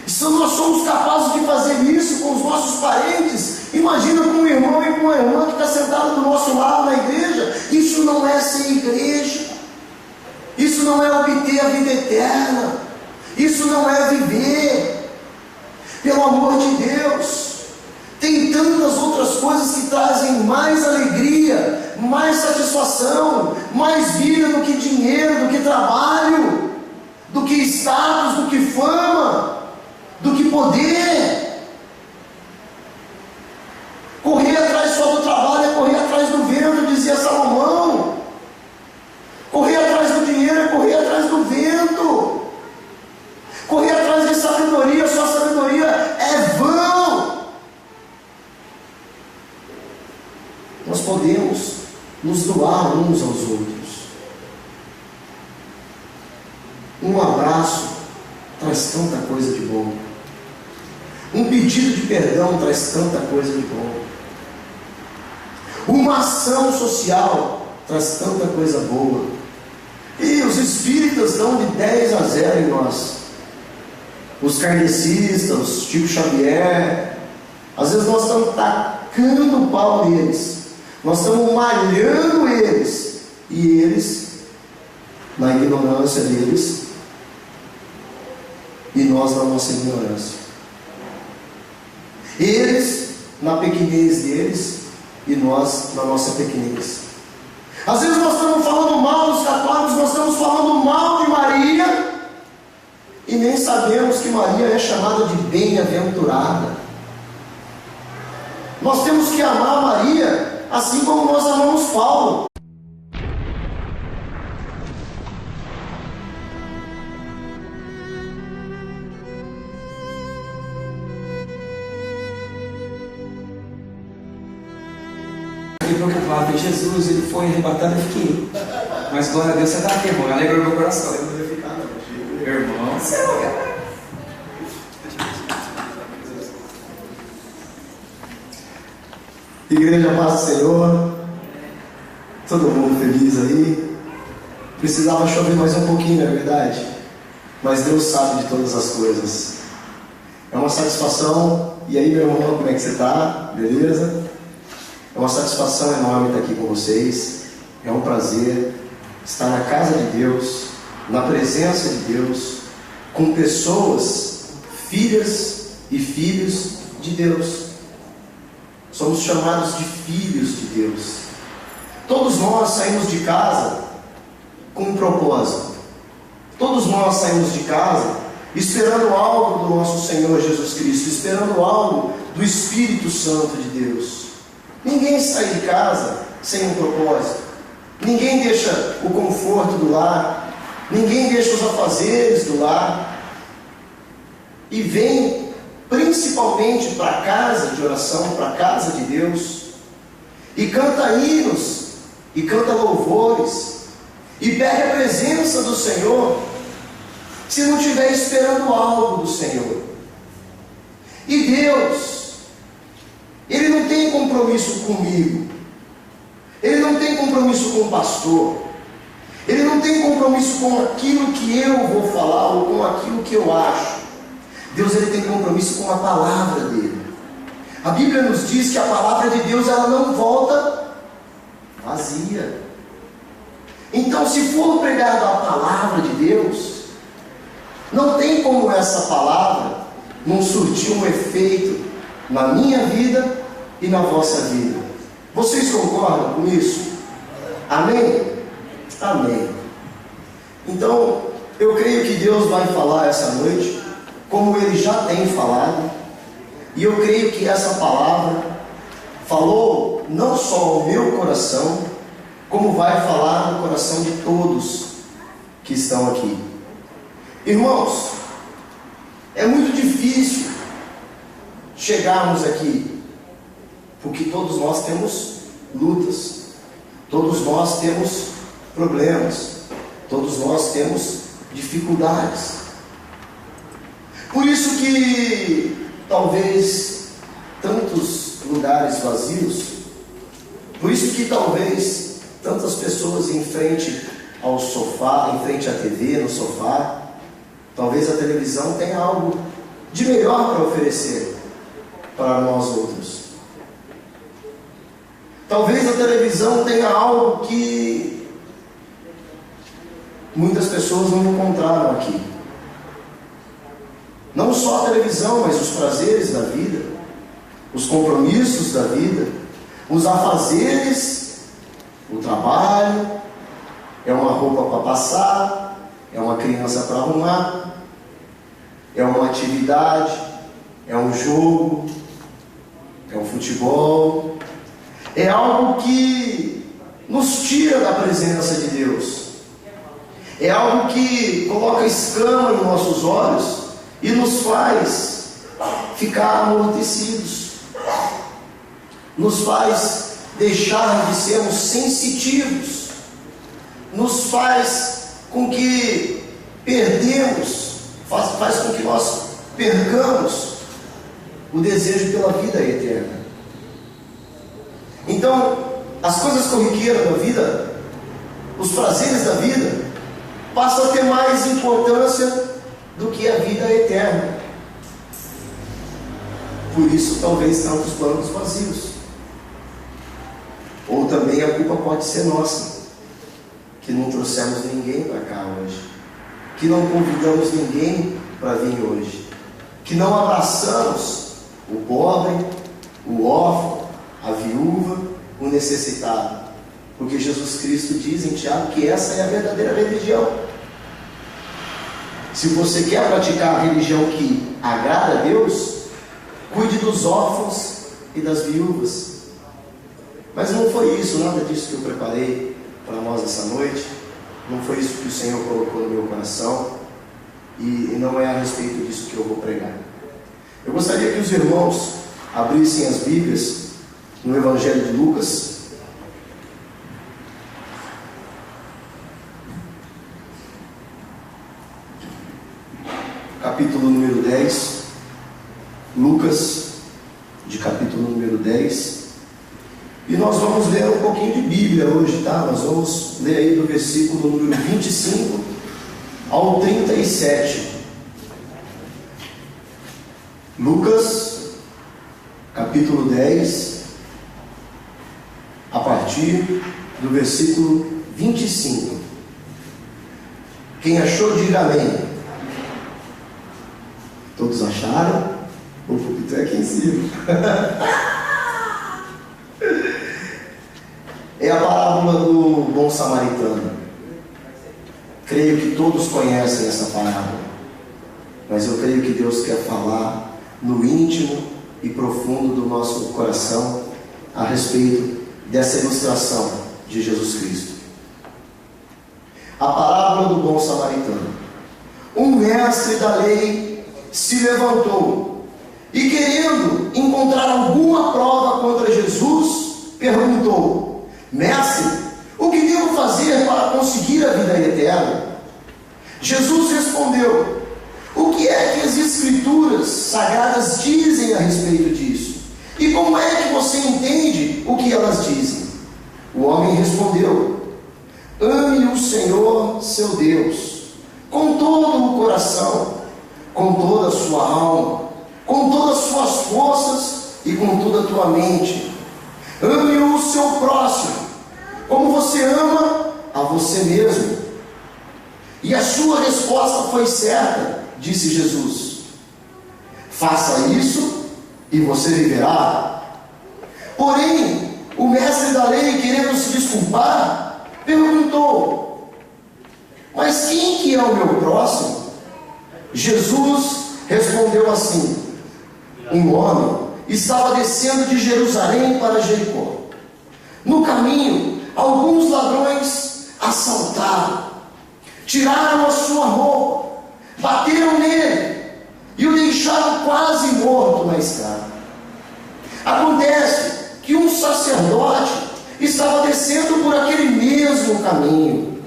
E se nós somos capazes de fazer isso com os nossos parentes, imagina com um irmão e com uma irmã que está sentado do nosso lado na igreja. Isso não é ser igreja. Isso não é obter a vida eterna. Isso não é viver. Pelo amor de Deus. Tem tantas outras coisas que trazem mais alegria, mais satisfação, mais vida do que dinheiro, do que trabalho, do que status, do que fama, do que poder. Correr atrás só do trabalho é correr atrás do vento, dizia Salomão. Correr atrás do dinheiro é correr atrás do vento. Correr atrás de sabedoria, só sabedoria é vão. Nós podemos nos doar uns aos outros. Um abraço traz tanta coisa de bom. Um pedido de perdão traz tanta coisa de bom. Uma ação social traz tanta coisa boa. E os espíritas dão de 10 a 0 em nós. Os kardecistas, os Chico Xavier. Às vezes nós estamos tacando o pau neles. Nós estamos malhando eles. E eles, na ignorância deles, e nós na nossa ignorância. Eles na pequenez deles e nós na nossa pequenez. Às vezes nós estamos falando mal dos católicos, nós estamos falando mal de Maria e nem sabemos que Maria é chamada de bem-aventurada. Nós temos que amar Maria assim como nós amamos Paulo. Fiquei preocupado, Jesus, ele foi arrebatado, eu fiquei. Mas glória a Deus, você está aqui, irmão, alegrou meu coração. Irmão, céu, Igreja Paz do Senhor, todo mundo feliz aí. Precisava chover mais um pouquinho, não é verdade? Mas Deus sabe de todas as coisas. É uma satisfação. E aí, meu irmão, como é que você está? Beleza? É uma satisfação enorme estar aqui com vocês. É um prazer estar na casa de Deus, na presença de Deus, com pessoas, filhas e filhos de Deus. Somos chamados de filhos de Deus. Todos nós saímos de casa com um propósito. Todos nós saímos de casa esperando algo do nosso Senhor Jesus Cristo, esperando algo do Espírito Santo de Deus. Ninguém sai de casa sem um propósito. Ninguém deixa o conforto do lar. Ninguém deixa os afazeres do lar. E vem principalmente para a casa de oração, para a casa de Deus. E canta hinos, e canta louvores, e pede a presença do Senhor, se não estiver esperando algo do Senhor. E Deus, Ele não tem compromisso comigo, Ele não tem compromisso com o pastor, Ele não tem compromisso com aquilo que eu vou falar, ou com aquilo que eu acho. Deus, Ele tem compromisso com a palavra dEle. A Bíblia nos diz que a palavra de Deus, ela não volta vazia. Então, se for pregado a palavra de Deus, não tem como essa palavra não surtir um efeito na minha vida e na vossa vida. Vocês concordam com isso? Amém? Amém. Então, eu creio que Deus vai falar essa noite, como Ele já tem falado, e eu creio que essa palavra falou não só ao meu coração, como vai falar no coração de todos que estão aqui. Irmãos, é muito difícil chegarmos aqui, porque todos nós temos lutas, todos nós temos problemas, todos nós temos dificuldades. Por isso que talvez tantos lugares vazios, por isso que talvez tantas pessoas em frente ao sofá, em frente à TV, no sofá, talvez a televisão tenha algo de melhor para oferecer para nós outros. Talvez a televisão tenha algo que muitas pessoas não encontraram aqui. Não só a televisão, mas os prazeres da vida, os compromissos da vida, os afazeres, o trabalho, é uma roupa para passar, é uma criança para arrumar, é uma atividade, é um jogo, é um futebol, é algo que nos tira da presença de Deus, é algo que coloca escama em nossos olhos e nos faz ficar amortecidos, nos faz deixar de sermos sensitivos, nos faz com que perdemos, faz com que nós percamos o desejo pela vida eterna. Então, as coisas corriqueiras da vida, os prazeres da vida, passam a ter mais importância do que a vida eterna. Por isso, talvez tantos planos vazios. Ou também a culpa pode ser nossa, que não trouxemos ninguém para cá hoje, que não convidamos ninguém para vir hoje, que não abraçamos o pobre, o órfão, a viúva, o necessitado. Porque Jesus Cristo diz em Tiago que essa é a verdadeira religião. Se você quer praticar a religião que agrada a Deus, cuide dos órfãos e das viúvas. Mas não foi isso, nada disso que eu preparei para nós essa noite. Não foi isso que o Senhor colocou no meu coração. E não é a respeito disso que eu vou pregar. Eu gostaria que os irmãos abrissem as Bíblias no Evangelho de Lucas. Capítulo número 10. Lucas, de capítulo número 10. E nós vamos ler um pouquinho de Bíblia hoje, tá? Nós vamos ler aí do versículo número 25 ao 37. Lucas, capítulo 10, a partir do versículo 25. Quem achou, diga amém. Todos acharam? O púlpito é aqui em cima. É a parábola do bom samaritano. Creio que todos conhecem essa parábola, mas eu creio que Deus quer falar no íntimo e profundo do nosso coração a respeito dessa ilustração de Jesus Cristo. A parábola do bom samaritano. Um mestre da lei se levantou e, querendo encontrar alguma prova contra Jesus, perguntou: Mestre, o que devo fazer para conseguir a vida eterna? Jesus respondeu: o que é que as Escrituras Sagradas dizem a respeito disso? E como é que você entende o que elas dizem? O homem respondeu: ame o Senhor, seu Deus, com todo o coração, com toda a sua alma, com todas as suas forças e com toda a tua mente. Ame o seu próximo, como você ama a você mesmo. E a sua resposta foi certa, disse Jesus. Faça isso e você viverá. Porém, o mestre da lei, querendo se desculpar, perguntou: mas quem que é o meu próximo? Jesus respondeu assim: um homem estava descendo de Jerusalém para Jericó. No caminho, alguns ladrões assaltaram, tiraram a sua roupa, bateram nele e o deixaram quase morto na estrada. Acontece que um sacerdote estava descendo por aquele mesmo caminho.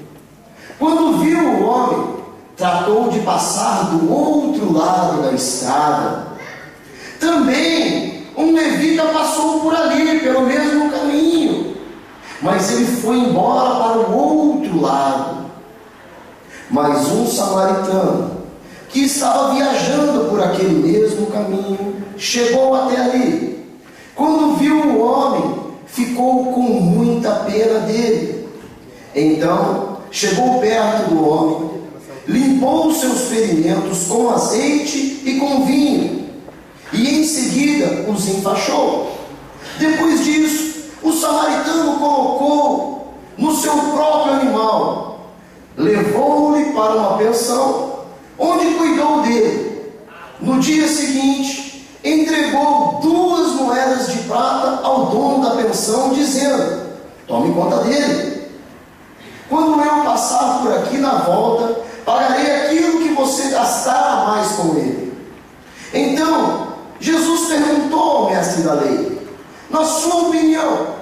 Quando viu o homem, tratou de passar do outro lado da estrada. Também um levita passou por ali, pelo mesmo caminho, mas ele foi embora para o outro lado. Mas um samaritano, que estava viajando por aquele mesmo caminho, chegou até ali. Quando viu o homem, ficou com muita pena dele. Então chegou perto do homem, limpou os seus ferimentos com azeite e com vinho, e em seguida os enfaixou. Depois disso, o samaritano colocou no seu próprio animal, levou-lhe para uma pensão, onde cuidou dele. No dia seguinte, entregou 2 moedas de prata ao dono da pensão, dizendo: tome conta dele. Quando eu passar por aqui na volta, pagarei aquilo que você gastar a mais com ele. Então Jesus perguntou ao mestre da lei: na sua opinião,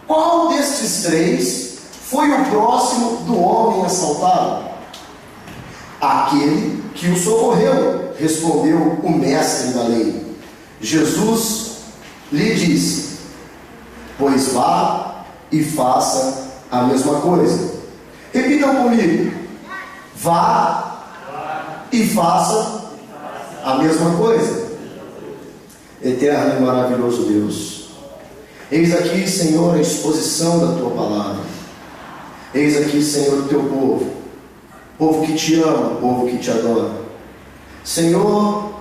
qual destes 3 foi o próximo do homem assaltado? Aquele que o socorreu, respondeu o mestre da lei. Jesus lhe disse: pois vá e faça a mesma coisa. Repitam comigo: vá e faça a mesma coisa. Eterno e maravilhoso Deus, eis aqui, Senhor, a exposição da Tua palavra. Eis aqui, Senhor, o Teu povo, povo que Te ama, povo que Te adora. Senhor,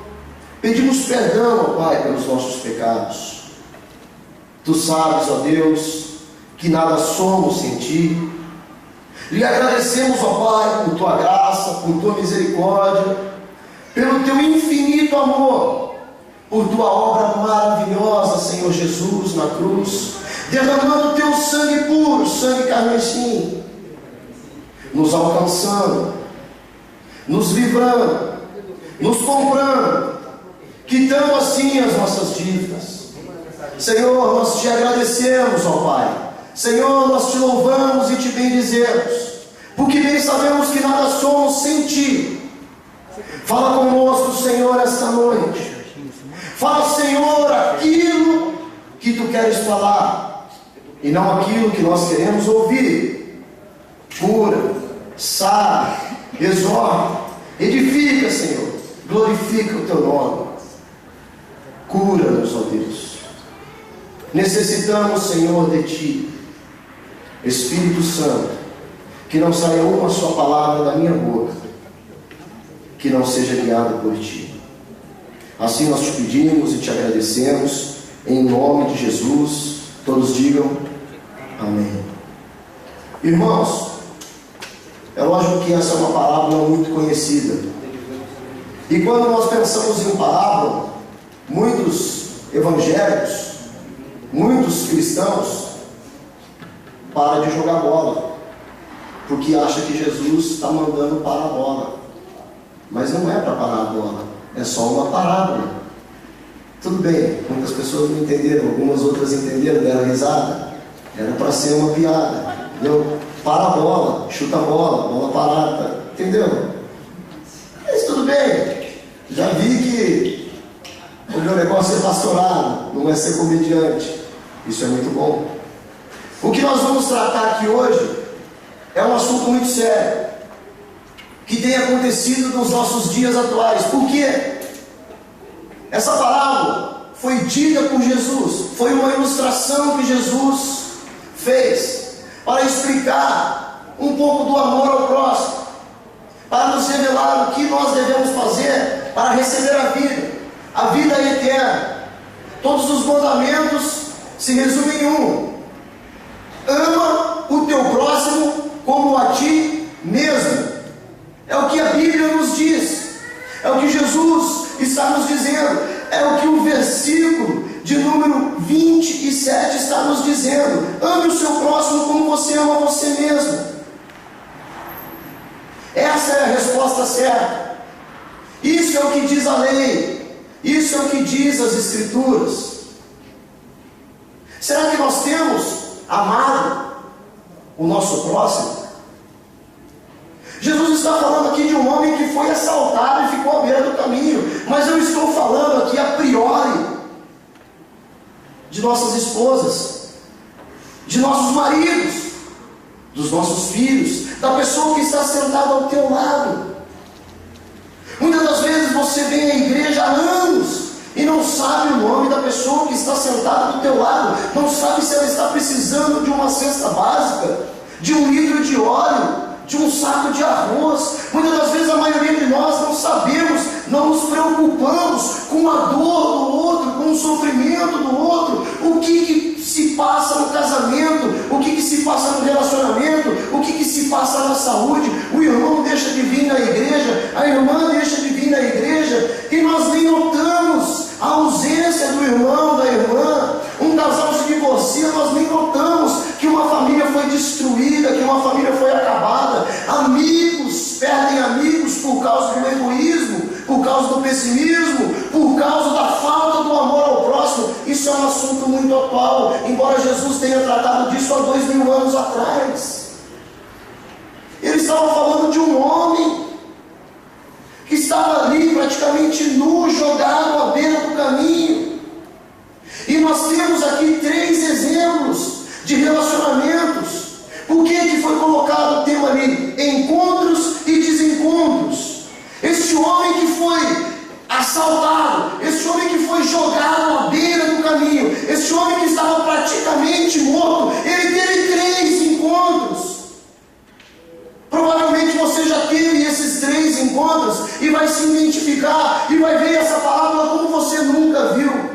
pedimos perdão, ó Pai, pelos nossos pecados. Tu sabes, ó Deus, que nada somos sem Ti. Lhe agradecemos, ó Pai, por Tua graça, por Tua misericórdia, pelo Teu infinito amor, por Tua obra maravilhosa, Senhor Jesus, na cruz, derramando Teu sangue puro, sangue carmesim, nos alcançando, nos livrando, nos comprando, quitando assim as nossas dívidas. Senhor, nós Te agradecemos, ó Pai. Senhor, nós Te louvamos e Te bendizemos, porque bem sabemos que nada somos sem Ti. Fala conosco, Senhor, esta noite. Fala, Senhor, aquilo que Tu queres falar, e não aquilo que nós queremos ouvir. Cura, sara, exorta, edifica, Senhor, glorifica o Teu nome. Cura-nos, ó Deus. Necessitamos, Senhor, de Ti. Espírito Santo, que não saia uma só palavra da minha boca que não seja guiada por Ti. Assim nós Te pedimos e Te agradecemos, em nome de Jesus. Todos digam amém. Irmãos, é lógico que essa é uma parábola muito conhecida, e quando nós pensamos em parábola, muitos evangélicos, muitos cristãos param de jogar bola, porque acha que Jesus está mandando parar a bola. Mas não é para parar a bola, é só uma parábola. Tudo bem, muitas pessoas não entenderam, algumas outras entenderam, deram risada. Era para ser uma piada, entendeu? Para a bola, chuta a bola, bola parada, entendeu? Mas tudo bem, já vi que o meu negócio é pastorar, não é ser comediante. Isso é muito bom. O que nós vamos tratar aqui hoje é um assunto muito sério, que tem acontecido nos nossos dias atuais. Por quê? Essa parábola foi dita por Jesus, foi uma ilustração que Jesus fez para explicar um pouco do amor ao próximo, para nos revelar o que nós devemos fazer para receber a vida eterna. Todos os mandamentos se resumem em um: ama o teu próximo como a ti mesmo. É o que a Bíblia nos diz, é o que Jesus está nos dizendo, é o que o versículo de número 27 está nos dizendo: ame o seu próximo como você ama você mesmo. Essa é a resposta certa. Isso é o que diz a lei, isso é o que diz as Escrituras. Será que nós temos amado o nosso próximo? Jesus está falando aqui de um homem que foi assaltado e ficou à beira do caminho, mas eu estou falando aqui a priori de nossas esposas, de nossos maridos, dos nossos filhos, da pessoa que está sentada ao teu lado. Muitas das vezes você vem à igreja há anos e não sabe o nome da pessoa que está sentada do teu lado, não sabe se ela está precisando de uma cesta básica, de 1 litro de óleo, de um saco de arroz. Muitas das vezes a maioria de nós não sabemos, não nos preocupamos com a dor do outro, com o sofrimento do outro, o que se passa no casamento, o que se passa no relacionamento, o que se passa na saúde. O irmão deixa de vir na igreja, a irmã deixa de vir na igreja, e nós nem notamos a ausência do irmão, da irmã. Um casal se divorcia, nós nem notamos que uma família foi destruída, que uma família foi acabada. Amigos perdem amigos por causa do egoísmo, por causa do pessimismo, por causa da falta do amor ao próximo. Isso é um assunto muito atual, embora Jesus tenha tratado disso há 2000 anos atrás. Ele estava falando de um homem praticamente nu, jogado à beira do caminho. E nós temos aqui 3 exemplos de relacionamentos. Por que foi colocado o tema ali? Encontros e desencontros. Este homem que foi assaltado, este homem que foi jogado à beira do caminho, este homem que estava praticamente morto, ele teve 3 encontros. Provavelmente você já teve esses 3 encontros e vai se identificar e vai ver essa palavra como você nunca viu.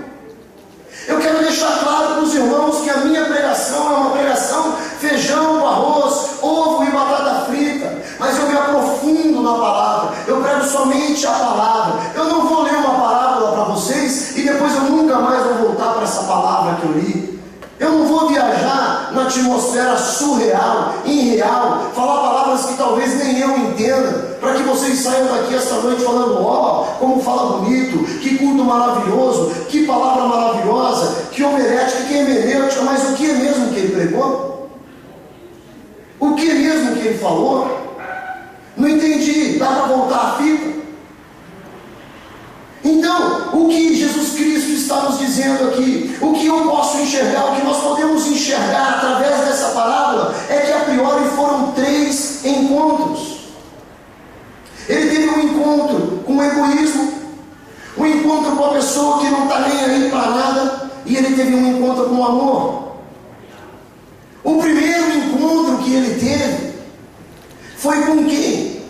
Eu quero deixar claro para os irmãos que a minha pregação é uma pregação feijão com arroz, ovo e batata frita, mas eu me aprofundo na palavra, eu prego somente a palavra. Eu não vou ler uma parábola para vocês e depois eu nunca mais vou voltar para essa palavra que eu li. Eu não vou viajar na atmosfera surreal, irreal, falar palavras que talvez nem eu entenda, para que vocês saiam daqui esta noite falando: ó, como fala bonito, que culto maravilhoso, que palavra maravilhosa, que homilética, que hermenêutica. Mas o que é mesmo que ele pregou? O que é mesmo que ele falou? Não entendi. Dá para voltar a fita? Então, o que Jesus Cristo está nos dizendo aqui, o que eu posso enxergar, o que nós podemos enxergar através dessa parábola, é que a priori foram 3 encontros. Ele teve um encontro com o egoísmo, um encontro com a pessoa que não está nem aí para nada, e ele teve um encontro com o amor. O primeiro encontro que ele teve foi com quem?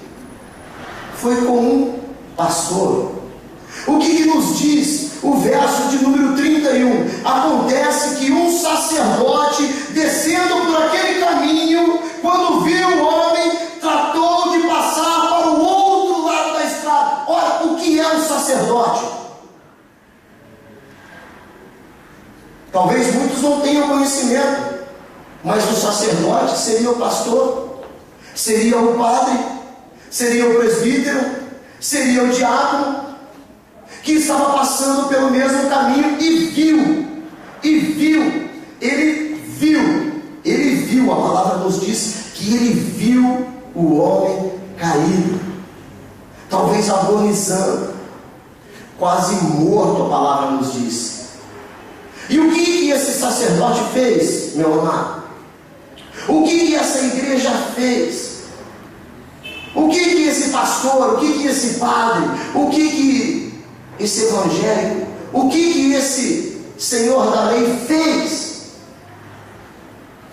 Foi com um pastor. O que nos diz o verso de número 31? Acontece que um sacerdote, descendo por aquele caminho, quando viu o homem, tratou de passar para o outro lado da estrada. Ora, o que é um sacerdote? Talvez muitos não tenham conhecimento, mas o sacerdote seria o pastor, seria o padre, seria o presbítero, seria o diácono, que estava passando pelo mesmo caminho e viu, ele viu, a palavra nos diz que ele viu o homem caído, talvez agonizando, quase morto, a palavra nos diz. E o que esse sacerdote fez, meu amado? O que essa igreja fez? O que esse pastor, o que esse padre, o que esse evangélico, o que esse senhor da lei fez?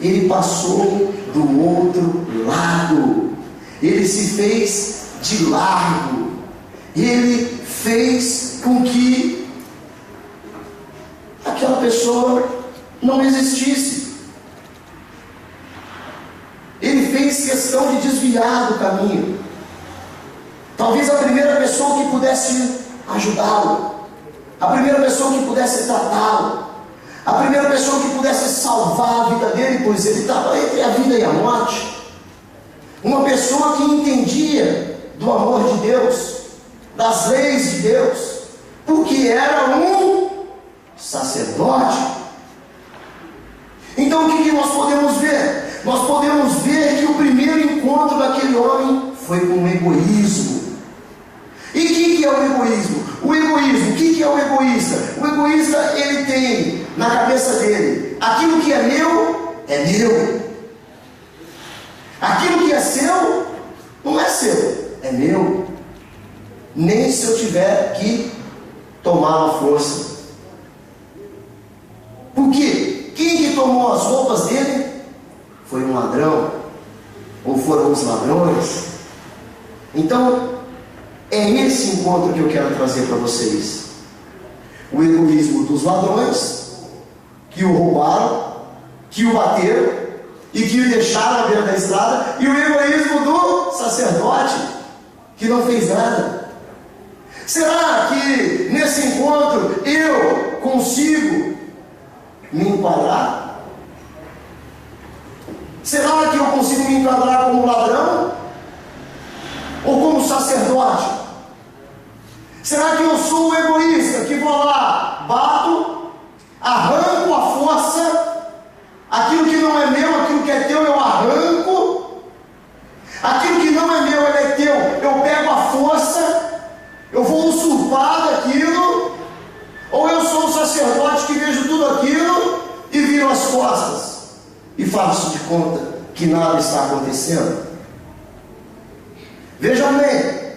Ele passou do outro lado, ele se fez de largo, ele fez com que aquela pessoa não existisse. Ele fez questão de desviar do caminho. Talvez a primeira pessoa que pudesse ajudá-lo, a primeira pessoa que pudesse tratá-lo, a primeira pessoa que pudesse salvar a vida dele, pois ele estava entre a vida e a morte. Uma pessoa que entendia do amor de Deus, das leis de Deus, porque era um sacerdote. Então o que nós podemos ver? Nós podemos ver que o primeiro encontro daquele homem foi com o egoísmo. E o que é o egoísmo? O que é o egoísta? O egoísta, ele tem na cabeça dele: aquilo que é meu, é meu. Aquilo que é seu, não é seu, é meu. Nem se eu tiver que tomar uma força. Por quê? Quem que tomou as roupas dele? Foi um ladrão? Ou foram os ladrões? Então, é esse encontro que eu quero trazer para vocês. O egoísmo dos ladrões, que o roubaram, que o bateram e que o deixaram à beira da estrada, e o egoísmo do sacerdote, que não fez nada. Será que nesse encontro eu consigo me enquadrar? Será que eu consigo me enquadrar como ladrão? Ou como sacerdote? Será que eu sou o egoísta que vou lá, bato, arranco a força, aquilo que não é meu, aquilo que é teu eu arranco, aquilo que não é meu, ele é teu, eu pego a força, eu vou usurpar sacerdote que vejo tudo aquilo e viro as costas e faço de conta que nada está acontecendo? Vejam bem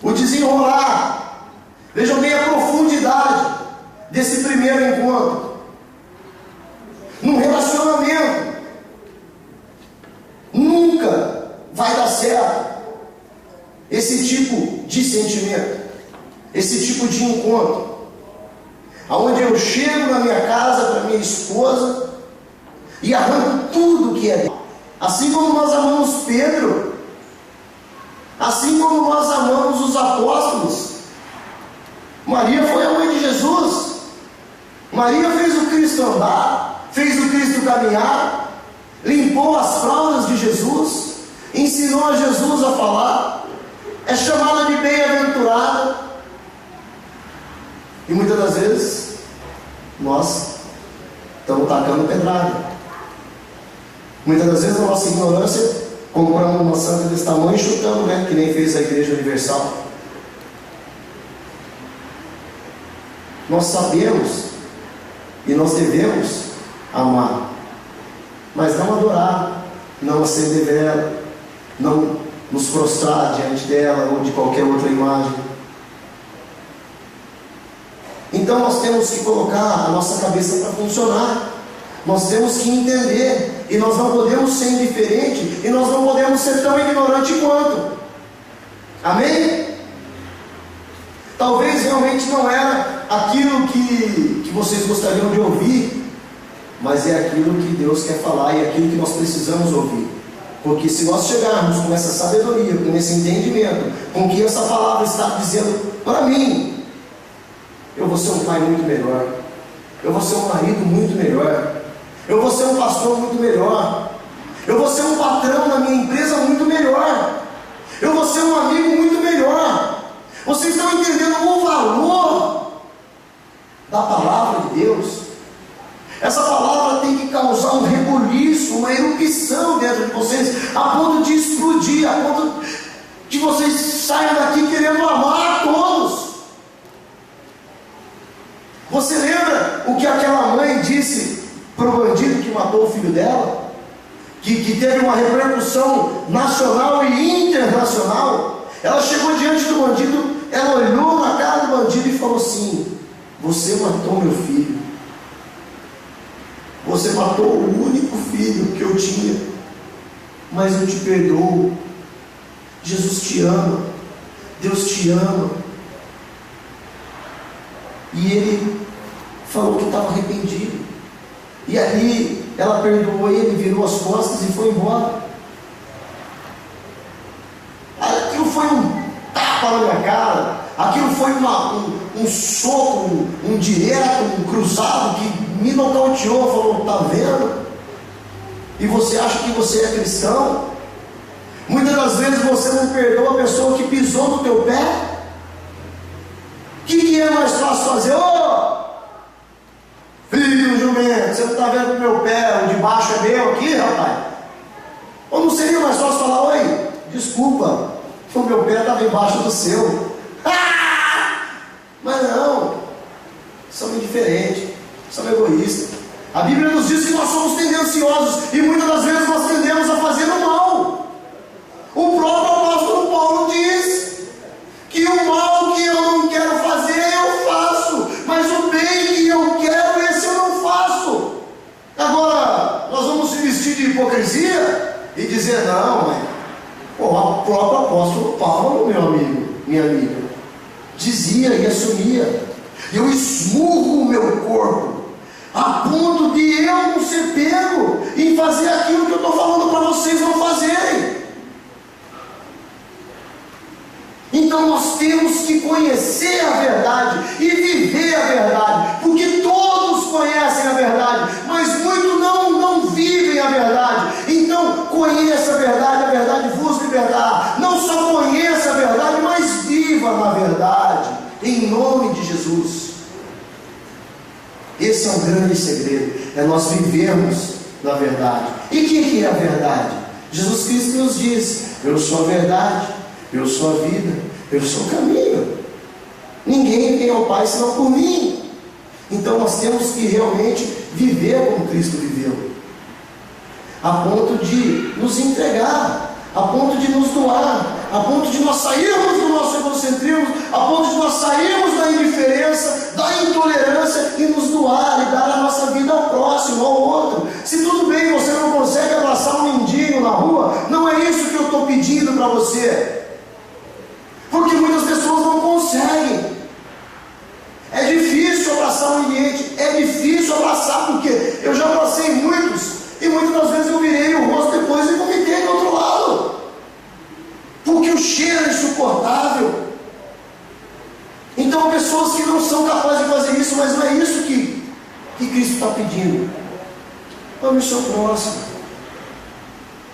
o desenrolar, vejam bem a profundidade desse primeiro encontro. Num relacionamento nunca vai dar certo esse tipo de sentimento, esse tipo de encontro, aonde eu chego na minha casa para minha esposa e arranco tudo que é dele. Assim como nós amamos Pedro, assim como nós amamos os apóstolos. Maria foi a mãe de Jesus. Maria fez o Cristo andar, fez o Cristo caminhar, limpou as fraldas de Jesus, ensinou a Jesus a falar, é chamada de bem-aventurada. E muitas das vezes nós estamos tacando pedrada. Muitas das vezes, na nossa ignorância, compramos uma santa desse tamanho e chutamos, né? Que nem fez a Igreja Universal. Nós sabemos e nós devemos amar, mas não adorar, não acender vela, não nos prostrar diante dela ou de qualquer outra imagem. Então nós temos que colocar a nossa cabeça para funcionar. Nós temos que entender, e nós não podemos ser indiferentes, e nós não podemos ser tão ignorantes quanto. Amém? Talvez realmente não era aquilo que vocês gostariam de ouvir, mas é aquilo que Deus quer falar e é aquilo que nós precisamos ouvir. Porque se nós chegarmos com essa sabedoria, com esse entendimento, com o que essa palavra está dizendo para mim, eu vou ser um pai muito melhor, eu vou ser um marido muito melhor, eu vou ser um pastor muito melhor, eu vou ser um patrão na minha empresa muito melhor, eu vou ser um amigo muito melhor. Vocês estão entendendo o valor da palavra de Deus? Essa palavra tem que causar um rebuliço, uma erupção dentro de vocês, a ponto de explodir, a ponto de vocês saiam daqui querendo amar a todos. Você lembra o que aquela mãe disse para o bandido que matou o filho dela? Que teve uma repercussão nacional e internacional. Ela chegou diante do bandido, ela olhou na cara do bandido e falou assim: você matou meu filho, você matou o único filho que eu tinha, mas eu te perdoo. Jesus te ama, Deus te ama. E ele falou que estava arrependido, e aí ela perdoou ele, virou as costas e foi embora. Aquilo foi um tapa na minha cara, aquilo foi um soco, um direto, um cruzado que me nocauteou. Falou: tá vendo? E você acha que você é cristão? Muitas das vezes você não perdoa a pessoa que pisou no teu pé. O que é mais fácil fazer? Ô filho jumento, você não está vendo o meu pé, o de baixo é meu aqui, rapaz? Ou não seria mais fácil falar: oi, desculpa, o meu pé estava embaixo do seu? Mas não, somos indiferentes, somos egoístas. A Bíblia nos diz que nós somos tendenciosos e muitas das vezes nós tendemos a fazer o mal. O próprio apóstolo Paulo diz que o mal que eu não quero fazer eu faço, mas o bem que eu quero, esse eu não faço. Agora, nós vamos se vestir de hipocrisia e dizer: não, mãe, o próprio apóstolo Paulo, meu amigo, minha amiga, dizia e assumia: eu esmurro o meu corpo a ponto de eu não ser pego em fazer aquilo que eu estou falando para vocês não fazerem. Então nós temos que conhecer a verdade e viver a verdade, porque todos conhecem a verdade, mas muitos não vivem a verdade. Então conheça a verdade vos libertará. Não só conheça a verdade, mas viva na verdade, em nome de Jesus. Esse é um grande segredo, é nós vivermos na verdade. E o que é a verdade? Jesus Cristo nos diz: eu sou a verdade, eu sou a vida, eu sou o caminho. Ninguém vem ao Pai senão por mim. Então nós temos que realmente viver como Cristo viveu, a ponto de nos entregar, a ponto de nos doar, a ponto de nós sairmos do nosso egocentrismo, a ponto de nós sairmos da indiferença, da intolerância e nos doar e dar a nossa vida ao próximo, ao outro. Se tudo bem, você não consegue abraçar um mendigo na rua, não é isso que eu estou pedindo para você, porque muitas pessoas não conseguem. É difícil abraçar um ambiente, é difícil abraçar, porque eu já abracei muitos, e muitas das vezes eu virei o rosto depois e vomitei do outro lado, porque o cheiro é insuportável. Então, pessoas que não são capazes de fazer isso, mas não é isso que Cristo está pedindo. Ame o seu próximo,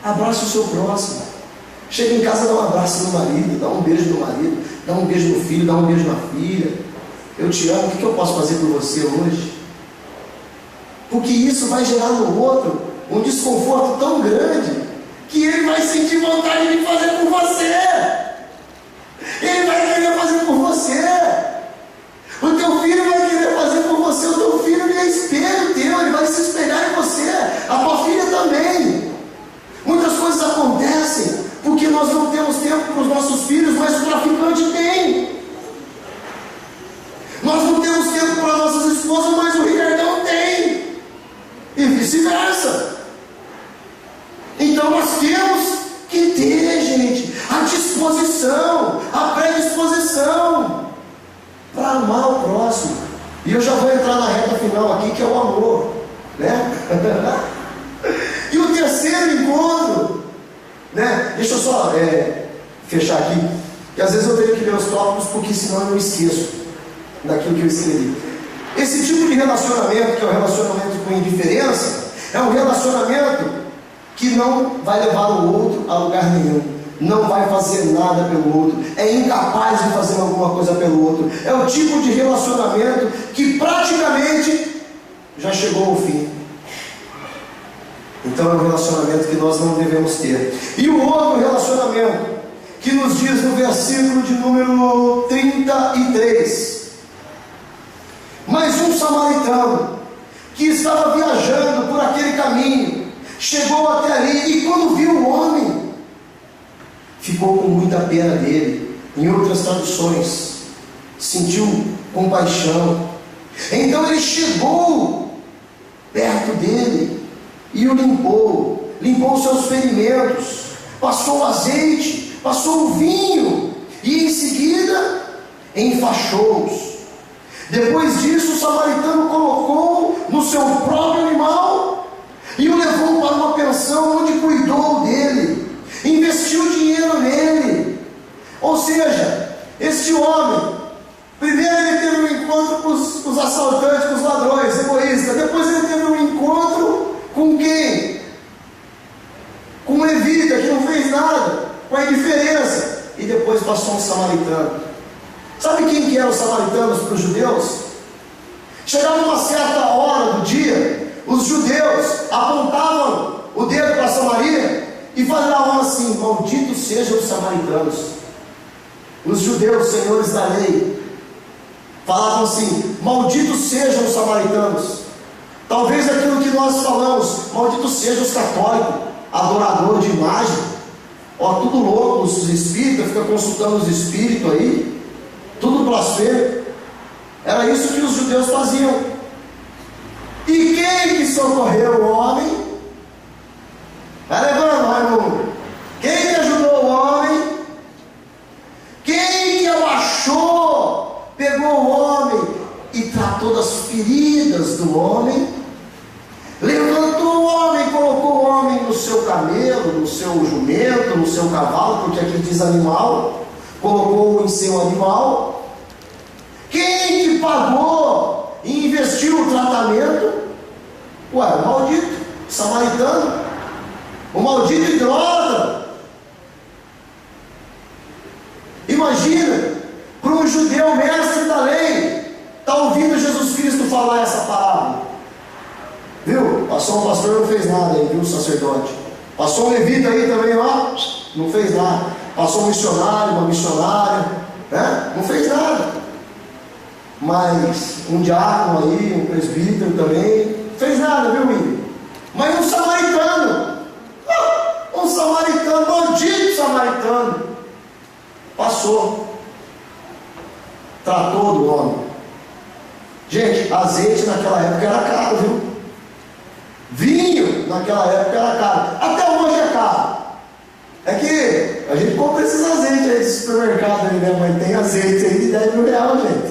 abrace o seu próximo. Chega em casa, dá um abraço no marido, dá um beijo no marido, dá um beijo no filho, dá um beijo na filha. Eu te amo, o que eu posso fazer por você hoje? Porque isso vai gerar no outro um desconforto tão grande que ele vai sentir vontade de fazer por você. Ele vai querer fazer por você. O teu filho vai querer fazer por você. O teu filho ele é espelho teu, ele vai se espelhar em você. A tua filha também. Muitas coisas acontecem porque nós não temos tempo para os nossos filhos, mas o traficante tem. Nós não temos tempo para nossas esposas, mas o ricardão tem. E vice-versa. Então nós temos que ter, gente, a disposição, a predisposição para amar o próximo. E eu já vou entrar na reta final aqui, que é o amor, né? E o terceiro encontro, né? Deixa eu só fechar aqui, que às vezes eu tenho que ler os tópicos, porque senão eu esqueço daquilo que eu escrevi. Esse tipo de relacionamento, que é o relacionamento com indiferença, é um relacionamento que não vai levar o outro a lugar nenhum, não vai fazer nada pelo outro, é incapaz de fazer alguma coisa pelo outro. É o tipo de relacionamento que praticamente já chegou ao fim. Então é um relacionamento que nós não devemos ter. E o outro relacionamento, que nos diz no versículo de número 33: mas um samaritano que estava viajando por aquele caminho chegou até ali, e quando viu o homem, ficou com muita pena dele. Em outras traduções, sentiu compaixão. Então ele chegou perto dele e o limpou seus ferimentos, passou o azeite, passou o vinho, e em seguida enfaixou-os. Depois disso, o samaritano colocou no seu próprio animal e o levou para uma pensão, onde cuidou dele, investiu dinheiro nele. Ou seja, este homem, primeiro ele teve um encontro com os assaltantes, com os ladrões, egoístas. Depois ele teve um encontro com quem? Com um levita que não fez nada, com a indiferença. E depois passou um samaritano. Sabe quem que eram os samaritanos para os judeus? Chegava uma certa hora do dia, os judeus apontavam o dedo para Samaria e falavam assim: malditos sejam os samaritanos. Os judeus, senhores da lei, falavam assim: malditos sejam os samaritanos. Talvez aquilo que nós falamos: malditos sejam os católicos, adoradores de imagem. Ó, tudo louco, os espíritas, ficam consultando os espíritos aí, tudo blasfemo. Era isso que os judeus faziam. E quem que socorreu o homem? Vai levando, Raimundo. Quem que ajudou o homem? Quem que abaixou, pegou o homem e tratou das feridas do homem? Levantou o homem, colocou o homem no seu camelo, no seu jumento, no seu cavalo, porque aqui diz animal, colocou-o em seu animal. Quem que pagou e investiu o tratamento? Ué, o maldito samaritano, o maldito idólatra. Imagina, para um judeu mestre da lei, está ouvindo Jesus Cristo falar essa palavra. Viu? Passou um pastor, não fez nada aí, viu, o sacerdote. Passou um levita aí também, ó, não fez nada. Passou um missionário, uma missionária, né? Não fez nada. mas um diácono aí, um presbítero também, fez nada, viu, William? Mas um samaritano, maldito samaritano, passou, tratou do homem. Gente, azeite naquela época era caro, viu? Vinho naquela época era caro, até hoje é caro. É que a gente compra esses azeites aí do supermercado, né? Mas tem azeite aí de R$10 mil, gente.